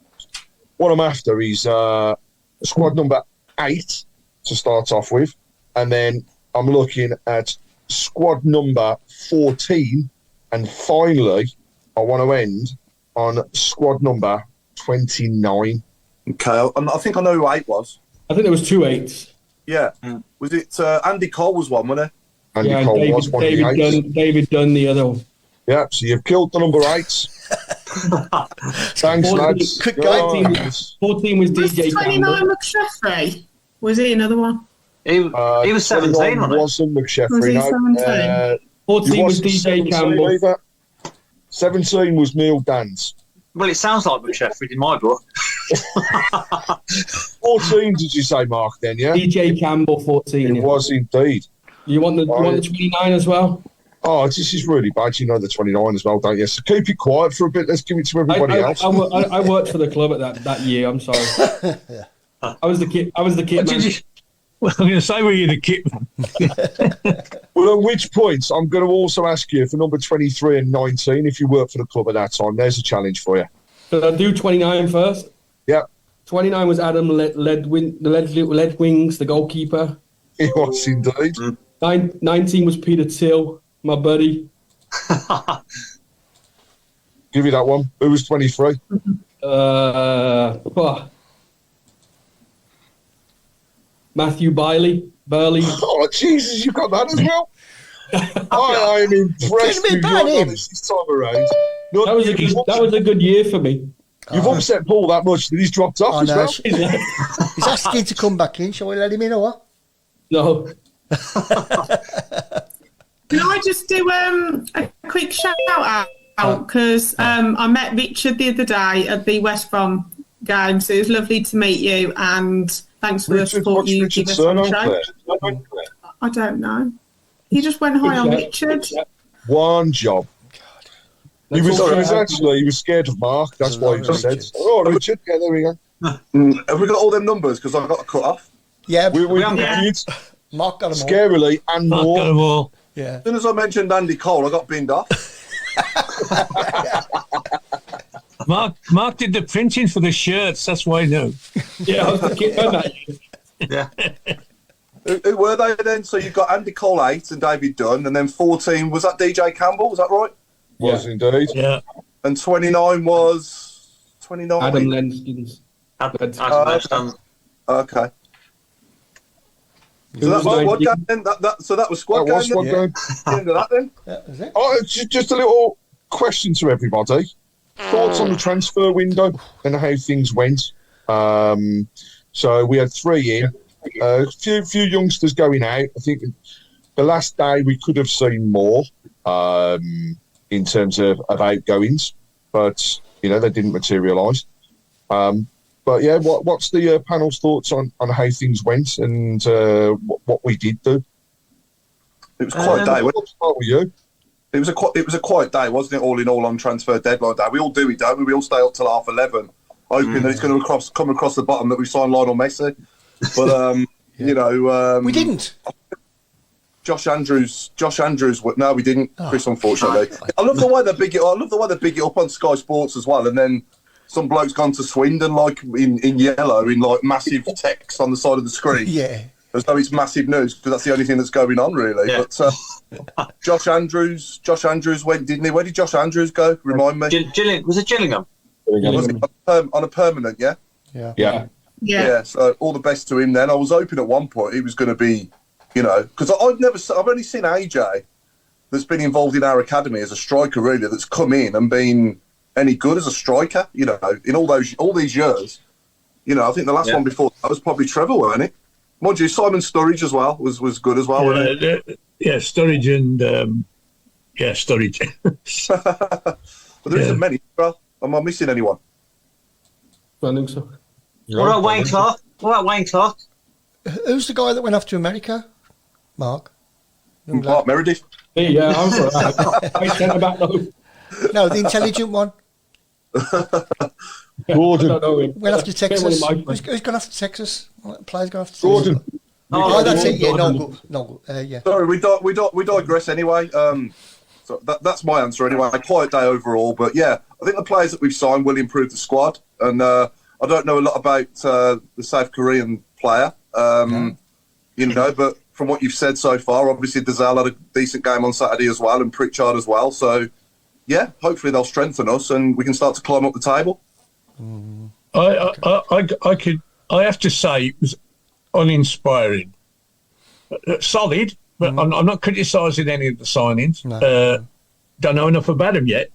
[SPEAKER 4] what I'm after is squad number 8 to start off with, and then I'm looking at squad number 14, and finally I want to end on squad number 29.
[SPEAKER 1] Okay, and I think I know who 8 was.
[SPEAKER 7] I think there was 2 8s.
[SPEAKER 1] Yeah. Was it Andy Cole was one, wasn't it?
[SPEAKER 4] Andy Cole was one of the 8s.
[SPEAKER 7] David Dunn the other one.
[SPEAKER 4] Yeah, so you've killed the number 8s. Thanks, lads.
[SPEAKER 7] 14 was DJ
[SPEAKER 6] 29 McSheffrey? Was he another one?
[SPEAKER 2] He was 17, wasn't he?
[SPEAKER 4] Wasn't McSheffrey,
[SPEAKER 6] was he 17?
[SPEAKER 7] 14 was DJ Campbell.
[SPEAKER 4] Either. 17 was Neil Dans.
[SPEAKER 2] Well, it sounds like McSheffrey in my book.
[SPEAKER 4] 14, did you say, Mark, then, yeah?
[SPEAKER 7] DJ Campbell, 14.
[SPEAKER 4] It was indeed.
[SPEAKER 7] You want the 29 as well?
[SPEAKER 4] Oh, this is really bad. You know the 29 as well, don't you? So keep it quiet for a bit. Let's give it to everybody else.
[SPEAKER 7] I worked for the club at that year. I'm sorry. I was the kit man.
[SPEAKER 3] Well, I'm going to say, were you the kit man?
[SPEAKER 4] Well, at which point, I'm going to also ask you for number 23 and 19, if you worked for the club at that time. There's a challenge for you.
[SPEAKER 7] Should I do 29 first?
[SPEAKER 4] Yeah.
[SPEAKER 7] 29 was Adam Ledwings, the goalkeeper.
[SPEAKER 4] He was indeed.
[SPEAKER 7] 19 was Peter Till, my buddy.
[SPEAKER 4] Give you that one. Who was 23?
[SPEAKER 7] Matthew Burley.
[SPEAKER 4] Oh, Jesus, you got that as well? I am impressed with your knowledge this time around. No,
[SPEAKER 7] that was a good year for me.
[SPEAKER 4] You've upset Paul that much that he's dropped off as well.
[SPEAKER 5] He's asking to come back in. Shall we let him in or what?
[SPEAKER 7] No.
[SPEAKER 6] Can I just do a quick shout out? Because I met Richard the other day at the West Brom game, so it was lovely to meet you, and thanks for the support you give us on the show. I don't know. He just went high on Richard.
[SPEAKER 4] One job. He was scared of Mark. That's why he just said, "Oh, Richard, yeah, there we go."
[SPEAKER 1] Have we got all them numbers? Because I've got to cut off.
[SPEAKER 5] Yeah,
[SPEAKER 4] we did.
[SPEAKER 5] Mark got them all.
[SPEAKER 4] Scarily and
[SPEAKER 3] Mark
[SPEAKER 4] more.
[SPEAKER 3] got them all.
[SPEAKER 5] Yeah.
[SPEAKER 1] As soon as I mentioned Andy Cole, I got binned off.
[SPEAKER 3] Mark did the printing for the shirts. That's why I know.
[SPEAKER 7] Yeah, I was the kit man.
[SPEAKER 2] Yeah.
[SPEAKER 1] Who were they then? So you've got Andy Cole 8 and David Dunn, and then 14, was that DJ Campbell? Was that right?
[SPEAKER 4] Was indeed.
[SPEAKER 3] Yeah.
[SPEAKER 1] And 29 was 29.
[SPEAKER 7] Adam Lenskins.
[SPEAKER 1] Okay. So that was what game then? So that was squad game.
[SPEAKER 4] Squad game.
[SPEAKER 1] End of that then.
[SPEAKER 5] That was it.
[SPEAKER 4] Oh, just a little question to everybody. Thoughts on the transfer window and how things went. So we had 3 in. A few youngsters going out. I think the last day we could have seen more in terms of outgoings, but they didn't materialise. But yeah, what's the panel's thoughts on how things went and what we did do?
[SPEAKER 1] It was quite a day.
[SPEAKER 4] What were you?
[SPEAKER 1] It was a quiet day, wasn't it? All in all, on transfer deadline day, we all do it, don't we? We all stay up till 11:30, hoping that it's going to come across the bottom that we signed Lionel Messi. But
[SPEAKER 5] we didn't.
[SPEAKER 1] Josh Andrews. No, we didn't. Chris, unfortunately. I love the way they big it up on Sky Sports as well. And then some bloke's gone to Swindon, like in yellow, in like massive text on the side of the screen.
[SPEAKER 5] Yeah.
[SPEAKER 1] As though it's massive news, because that's the only thing that's going on, really.
[SPEAKER 2] Yeah.
[SPEAKER 1] But Josh Andrews went, didn't he? Where did Josh Andrews go? Remind me.
[SPEAKER 2] Was it Gillingham?
[SPEAKER 1] Was it on a permanent? Yeah.
[SPEAKER 5] Yeah.
[SPEAKER 1] Yeah. So all the best to him. Then I was hoping at one point he was going to be, because I've only seen AJ that's been involved in our academy as a striker, really, that's come in and been any good as a striker. In all these years. I think the last one before that was probably Trevor, wasn't it? Mind you, Simon Sturridge as well was good as well, wasn't it?
[SPEAKER 3] Yeah, Sturridge and Sturridge.
[SPEAKER 1] But there isn't many. Well, am I missing anyone?
[SPEAKER 7] I think so.
[SPEAKER 2] What about Wayne Clark?
[SPEAKER 5] Who's the guy that went off to America? Mark
[SPEAKER 1] Meredith.
[SPEAKER 7] Yeah, I'm sorry. I sent about though.
[SPEAKER 5] No, the intelligent one.
[SPEAKER 4] Gordon.
[SPEAKER 5] Went off to Texas. Who's gone off to Texas? What player's gone off to Texas?
[SPEAKER 4] Gordon.
[SPEAKER 5] Oh, that's it. Yeah, no good. Yeah.
[SPEAKER 1] Sorry, we digress anyway. So that's my answer anyway. A quiet day overall, but yeah, I think the players that we've signed will improve the squad. And I don't know a lot about the South Korean player, but from what you've said so far, obviously Dazal had a decent game on Saturday as well, and Pritchard as well. So yeah, hopefully they'll strengthen us and we can start to climb up the table.
[SPEAKER 3] I have to say it was uninspiring. Solid, but I'm not criticising any of the signings.
[SPEAKER 5] No.
[SPEAKER 3] Don't know enough about them yet,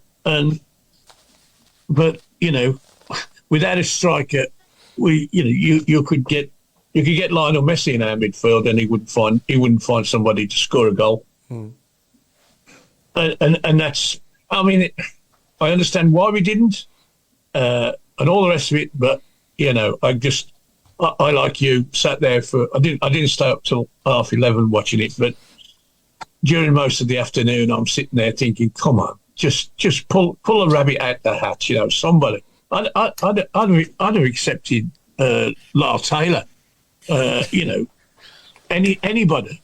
[SPEAKER 3] but without a striker, you could get Lionel Messi in our midfield, and he wouldn't find somebody to score a goal. And that's, I understand why we didn't, and all the rest of it. But I like you sat there I didn't stay up till 11:30 watching it, but during most of the afternoon, I'm sitting there thinking, come on, just pull a rabbit out the hat, somebody. I'd have accepted Lyle Taylor, anybody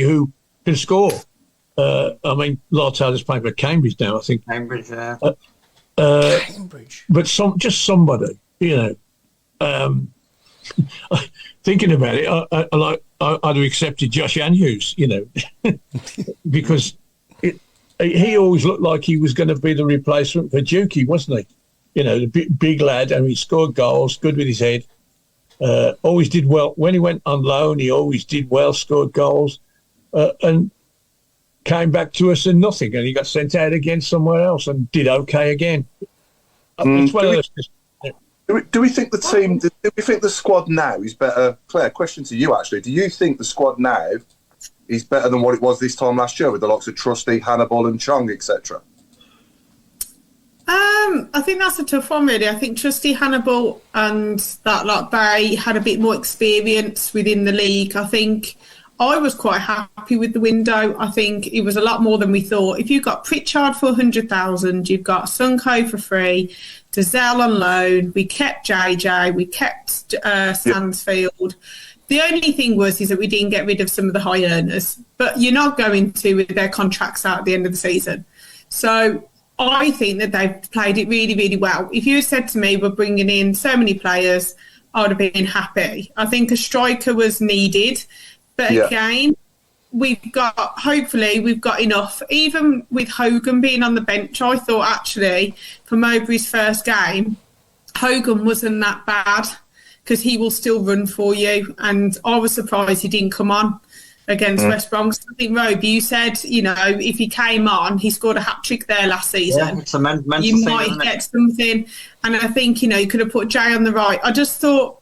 [SPEAKER 3] who can score. Lyle Taylor's playing for Cambridge now, I think.
[SPEAKER 2] Cambridge, yeah.
[SPEAKER 5] Cambridge.
[SPEAKER 3] But just somebody, thinking about it, I'd have accepted Josh Andrews, because he always looked like he was going to be the replacement for Dukey, wasn't he? The big lad, and he scored goals, good with his head. Always did well. When he went on loan, he always did well, scored goals, and came back to us and nothing. And he got sent out again somewhere else and did okay again. It's one of those.
[SPEAKER 1] Do we think the team? Do we think the squad now is better? Claire, question to you actually. Do you think the squad now is better than what it was this time last year with the likes of Trusty, Hannibal, and Chong, etc.?
[SPEAKER 6] I think that's a tough one, really. I think Trusty, Hannibal, and that Barry had a bit more experience within the league. I think I was quite happy with the window. I think it was a lot more than we thought. If you've got Pritchard for 100,000, you've got Sunko for free, Dazelle on loan, we kept JJ, we kept Stansfield. The only thing is that we didn't get rid of some of the high earners, but you're not going to with their contracts out at the end of the season. So I think that they've played it really, really well. If you had said to me, we're bringing in so many players, I would have been happy. I think a striker was needed. But again, hopefully we've got enough. Even with Hogan being on the bench, I thought actually for Mowbray's first game, Hogan wasn't that bad because he will still run for you. And I was surprised he didn't come on against West Brom. I think, Robe, you said, if he came on, he scored a hat-trick there last season.
[SPEAKER 2] Yeah, it's a mental
[SPEAKER 6] you
[SPEAKER 2] thing,
[SPEAKER 6] might get something. And I think, you could have put Jay on the right. I just thought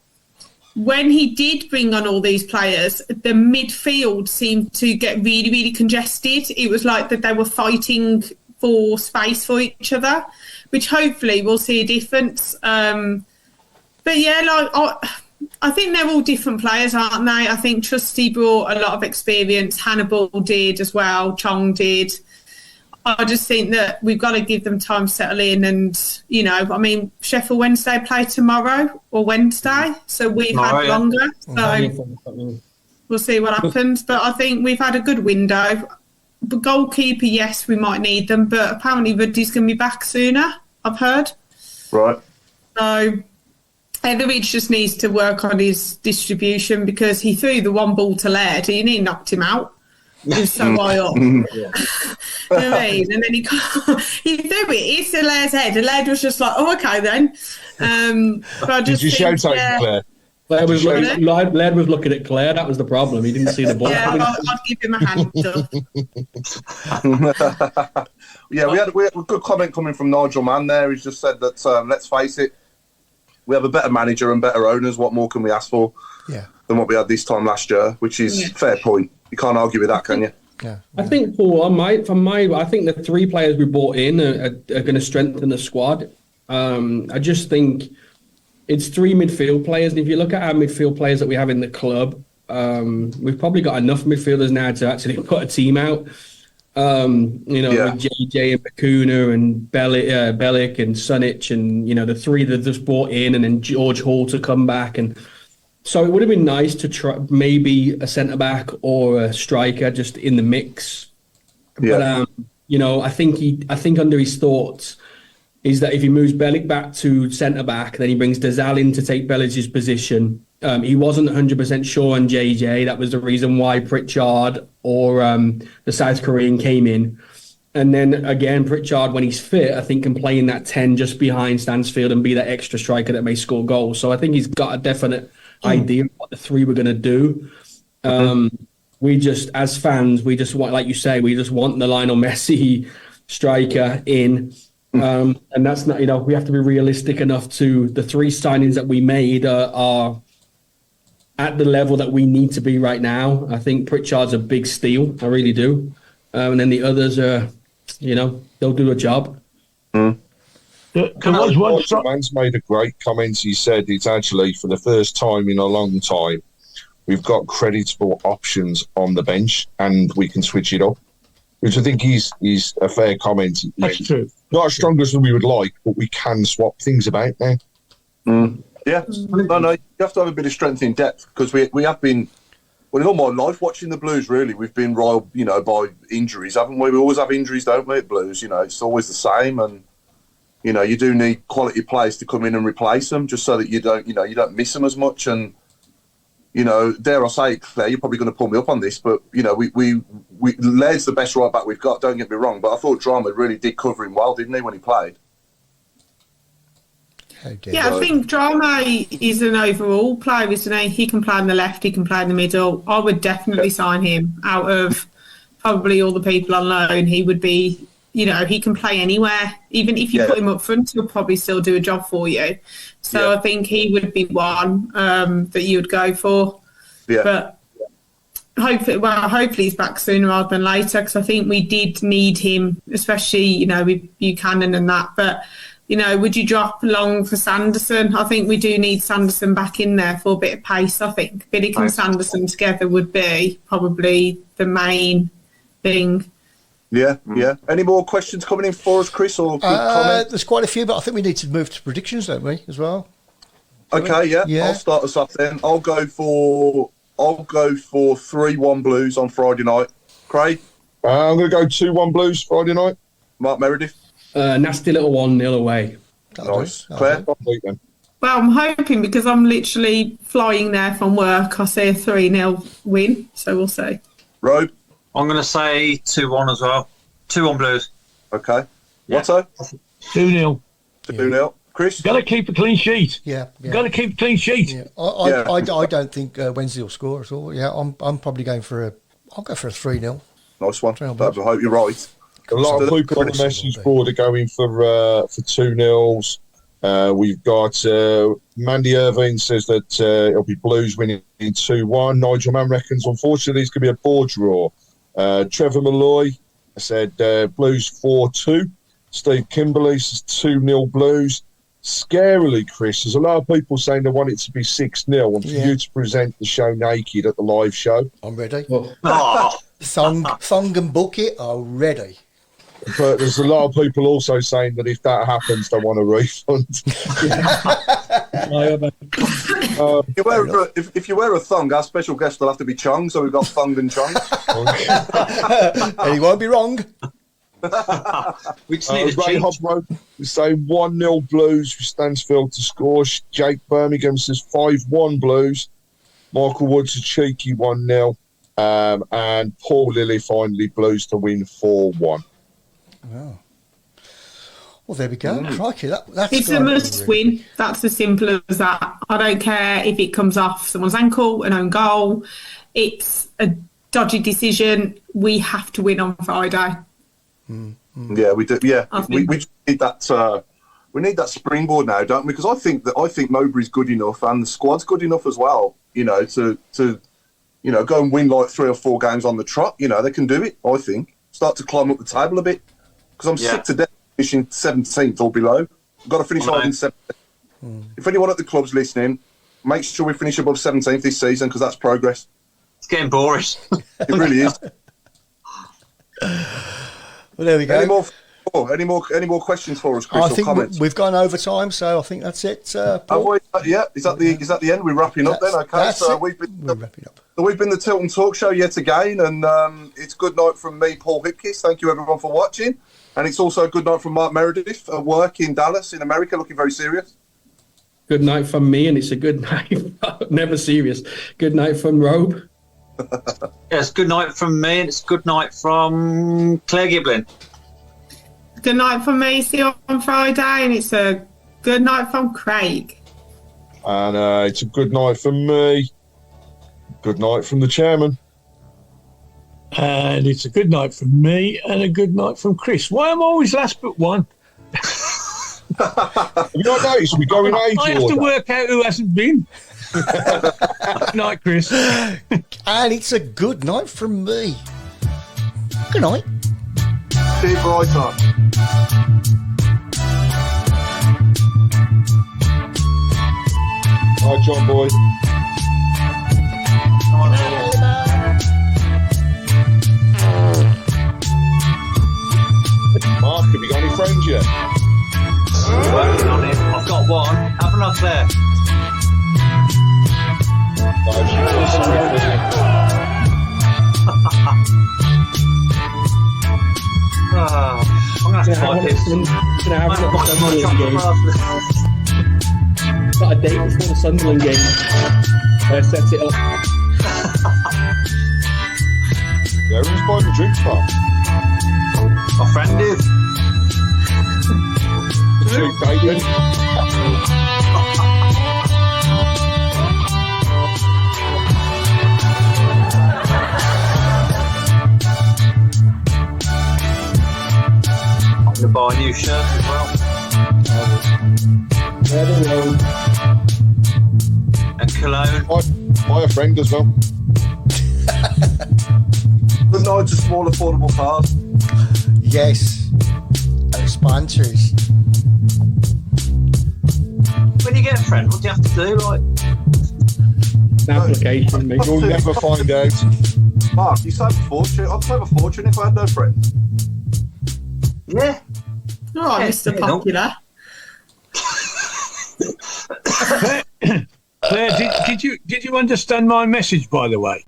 [SPEAKER 6] when he did bring on all these players, the midfield seemed to get really, really congested. It was like that they were fighting for space for each other, which hopefully we'll see a difference. But yeah, I think they're all different players, aren't they? I think Trusty brought a lot of experience. Hannibal did as well. Chong did. I just think that we've got to give them time to settle in. And, Sheffield Wednesday play tomorrow or Wednesday. So we've had longer. So we'll see what happens. But I think we've had a good window. The goalkeeper, yes, we might need them. But apparently Ruddy's going to be back sooner, I've heard.
[SPEAKER 1] Right.
[SPEAKER 6] So Etheridge just needs to work on his distribution because he threw the one ball to Laird and he knocked him out. He was so high up. And then he threw it. He said Laird's head, and Laird was just like, "Oh, okay then." But I just
[SPEAKER 4] Did you shout out Claire?
[SPEAKER 7] Laird was looking at Claire. That was the problem. He didn't see the ball.
[SPEAKER 6] Yeah, I'd give him a hand up.
[SPEAKER 1] Yeah, we had a good comment coming from Nigel Mann there. He's just said that let's face it, we have a better manager and better owners. What more can we ask for?
[SPEAKER 5] Yeah.
[SPEAKER 1] Than what we had this time last year, which is fair point. You can't argue with that, can you?
[SPEAKER 5] Yeah.
[SPEAKER 7] I think, Paul, I think the three players we brought in are going to strengthen the squad. I just think it's three midfield players. And if you look at our midfield players that we have in the club, we've probably got enough midfielders now to actually put a team out. With JJ and Bacuna and Bellick and Sunic and, the three that just brought in, and then George Hall to come back. And so it would have been nice to try maybe a centre-back or a striker just in the mix.
[SPEAKER 1] Yeah.
[SPEAKER 7] But, I think under his thoughts is that if he moves Bellick back to centre-back, then he brings Dazal in to take Bellick's position. He wasn't 100% sure on JJ. That was the reason why Pritchard or the South Korean came in. And then, again, Pritchard, when he's fit, I think can play in that 10 just behind Stansfield and be that extra striker that may score goals. So I think he's got a definite idea of what the three were going to do. We just, as fans, we just want, like you say, we just want the Lionel Messi striker in. And that's not, we have to be realistic enough to the three signings that we made are at the level that we need to be right now. I think Pritchard's a big steal. I really do. And then the others are, they'll do a job.
[SPEAKER 4] Man's made a great comment. He said it's actually for the first time in a long time we've got creditable options on the bench and we can switch it up, which I think is a fair comment.
[SPEAKER 3] That's true.
[SPEAKER 4] Not as strong as we would like, but we can swap things about now.
[SPEAKER 1] Yeah, no, you have to have a bit of strength in depth because we have been, well, in all my life watching the Blues, really, we've been roiled, by injuries, haven't we? We always have injuries, don't we, at Blues? It's always the same, and you do need quality players to come in and replace them, just so that you don't miss them as much. And dare I say it, Claire, you're probably going to pull me up on this, but Laird's the best right back we've got. Don't get me wrong, but I thought Drama really did cover him well, didn't he, when he played?
[SPEAKER 6] Yeah, I think Drama is an overall player, isn't he? He can play on the left, he can play in the middle. I would definitely sign him out of probably all the people on loan. He would be, he can play anywhere. Even if you put him up front, he'll probably still do a job for you. So I think he would be one that you would go for. Yeah. But hopefully he's back sooner rather than later, because I think we did need him, especially, with Buchanan and that. But would you drop Long for Sanderson? I think we do need Sanderson back in there for a bit of pace, I think. Billick and Sanderson together would be probably the main thing.
[SPEAKER 1] Yeah. Any more questions coming in for us, Chris, or comments?
[SPEAKER 5] There's quite a few, but I think we need to move to predictions, don't we, as well?
[SPEAKER 1] Okay, yeah. I'll start us off then. I'll go for 3-1 Blues on Friday night. Craig?
[SPEAKER 4] I'm going to go 2-1 Blues Friday night.
[SPEAKER 1] Mark Meredith?
[SPEAKER 7] Nasty little 1-0 away.
[SPEAKER 1] Nice. Claire?
[SPEAKER 6] Well, I'm hoping, because I'm literally flying there from work, I say a 3-0 win, so we'll see.
[SPEAKER 1] Robe?
[SPEAKER 2] I'm going to say 2-1 as well. 2-1 Blues.
[SPEAKER 1] Okay. Watto?
[SPEAKER 3] 2-0.
[SPEAKER 1] 2-0. Chris?
[SPEAKER 3] Got to keep a clean sheet.
[SPEAKER 5] Yeah.
[SPEAKER 3] Got to keep a clean sheet.
[SPEAKER 5] Yeah. I don't think Wednesday will score at all. Yeah, I'm probably going for I'll go for a 3-0.
[SPEAKER 1] Nice one. I hope you're right.
[SPEAKER 4] A lot of people on the message board are going for 2-0s. We've got Mandy Irvine says that it'll be Blues winning 2-1. Nigel Mann reckons, unfortunately, it's going to be a board draw. Trevor Malloy said Blues 4-2. Steve Kimberley says 2-0 Blues. Scarily, Chris, there's a lot of people saying they want it to be 6-0 and for you to present the show naked at the live show.
[SPEAKER 5] I'm ready.
[SPEAKER 2] Oh.
[SPEAKER 5] Thong and Bucket are ready.
[SPEAKER 4] But there's a lot of people also saying that if that happens, they want a refund.
[SPEAKER 1] If you wear a thong, our special guest will have to be Chong, so we've got Thong and Chong.
[SPEAKER 5] And he won't be wrong.
[SPEAKER 2] We just need
[SPEAKER 4] Ray Hobro, we say 1-0 Blues for Stansfield to score. Jake Birmingham says 5-1 Blues. Michael Woods a cheeky 1-0. And Paul Lilly finally Blues to win 4-1.
[SPEAKER 5] Wow. Well, there we go. Crikey, that's
[SPEAKER 6] it's a must win. That's as simple as that. I don't care if it comes off someone's ankle, an own goal. It's a dodgy decision. We have to win on Friday.
[SPEAKER 1] Yeah, we do. Yeah, we need that. We need that springboard now, don't we? Because I think Mowbray's good enough and the squad's good enough as well. To go and win like 3 or 4 games on the trot. They can do it. I think start to climb up the table a bit. Because I'm sick to death finishing 17th or below. We've got to finish higher than 17th. If anyone at the club's listening, make sure we finish above 17th this season, because that's progress.
[SPEAKER 2] It's getting boring.
[SPEAKER 1] It really is.
[SPEAKER 5] Well, there we go.
[SPEAKER 1] Any more questions for us, Chris?
[SPEAKER 5] I think we've gone over time, so I think that's it. Paul?
[SPEAKER 1] Yeah, is that the end? We're wrapping up then. Okay, so we're wrapping up. So we've been the Tilton Talk Show yet again, and it's good night from me, Paul Hipkiss. Thank you everyone for watching, and it's also a good night from Mark Meredith at work in Dallas, in America, looking very serious.
[SPEAKER 7] Good night from me, and it's a good night. Never serious. Good night from Robe.
[SPEAKER 2] Yes, good night from me, and it's good night from Claire Giblin.
[SPEAKER 6] Good night from me, see you on Friday, and it's a good night from Craig.
[SPEAKER 4] And it's a good night from me. Good night from the chairman.
[SPEAKER 3] And it's a good night from me and a good night from Chris. Why am I always last but one?
[SPEAKER 4] Have you not noticed we go in age
[SPEAKER 3] I have to work out who hasn't been. Good night, Chris.
[SPEAKER 5] And it's a good night from me. Good night.
[SPEAKER 1] See you brighter.
[SPEAKER 4] Hi, John Boy. you got any friends yet?
[SPEAKER 2] Working on it. I've got one. Haven't I, Claire? I'm going to have to fight this.
[SPEAKER 7] Got a date before the Sunderland game. Set it up.
[SPEAKER 4] Yeah, who's buying the drinks from?
[SPEAKER 2] My friend is.
[SPEAKER 4] Cheap bacon.
[SPEAKER 2] I'm going to buy a new shirt as well. And cologne.
[SPEAKER 4] Buy a friend as well.
[SPEAKER 1] But no, just small, affordable cars.
[SPEAKER 5] Yes. And sponsors.
[SPEAKER 2] When you get a friend, what do you have to do? Like,
[SPEAKER 7] An application, mate.
[SPEAKER 4] You'll never find out.
[SPEAKER 1] Mark, you save a fortune. I'd save a fortune if I had no friends.
[SPEAKER 2] yeah.
[SPEAKER 6] All right,
[SPEAKER 2] Yeah,
[SPEAKER 6] Mr.
[SPEAKER 2] yeah, no.
[SPEAKER 6] Popular.
[SPEAKER 3] Claire, did you understand my message, by the way?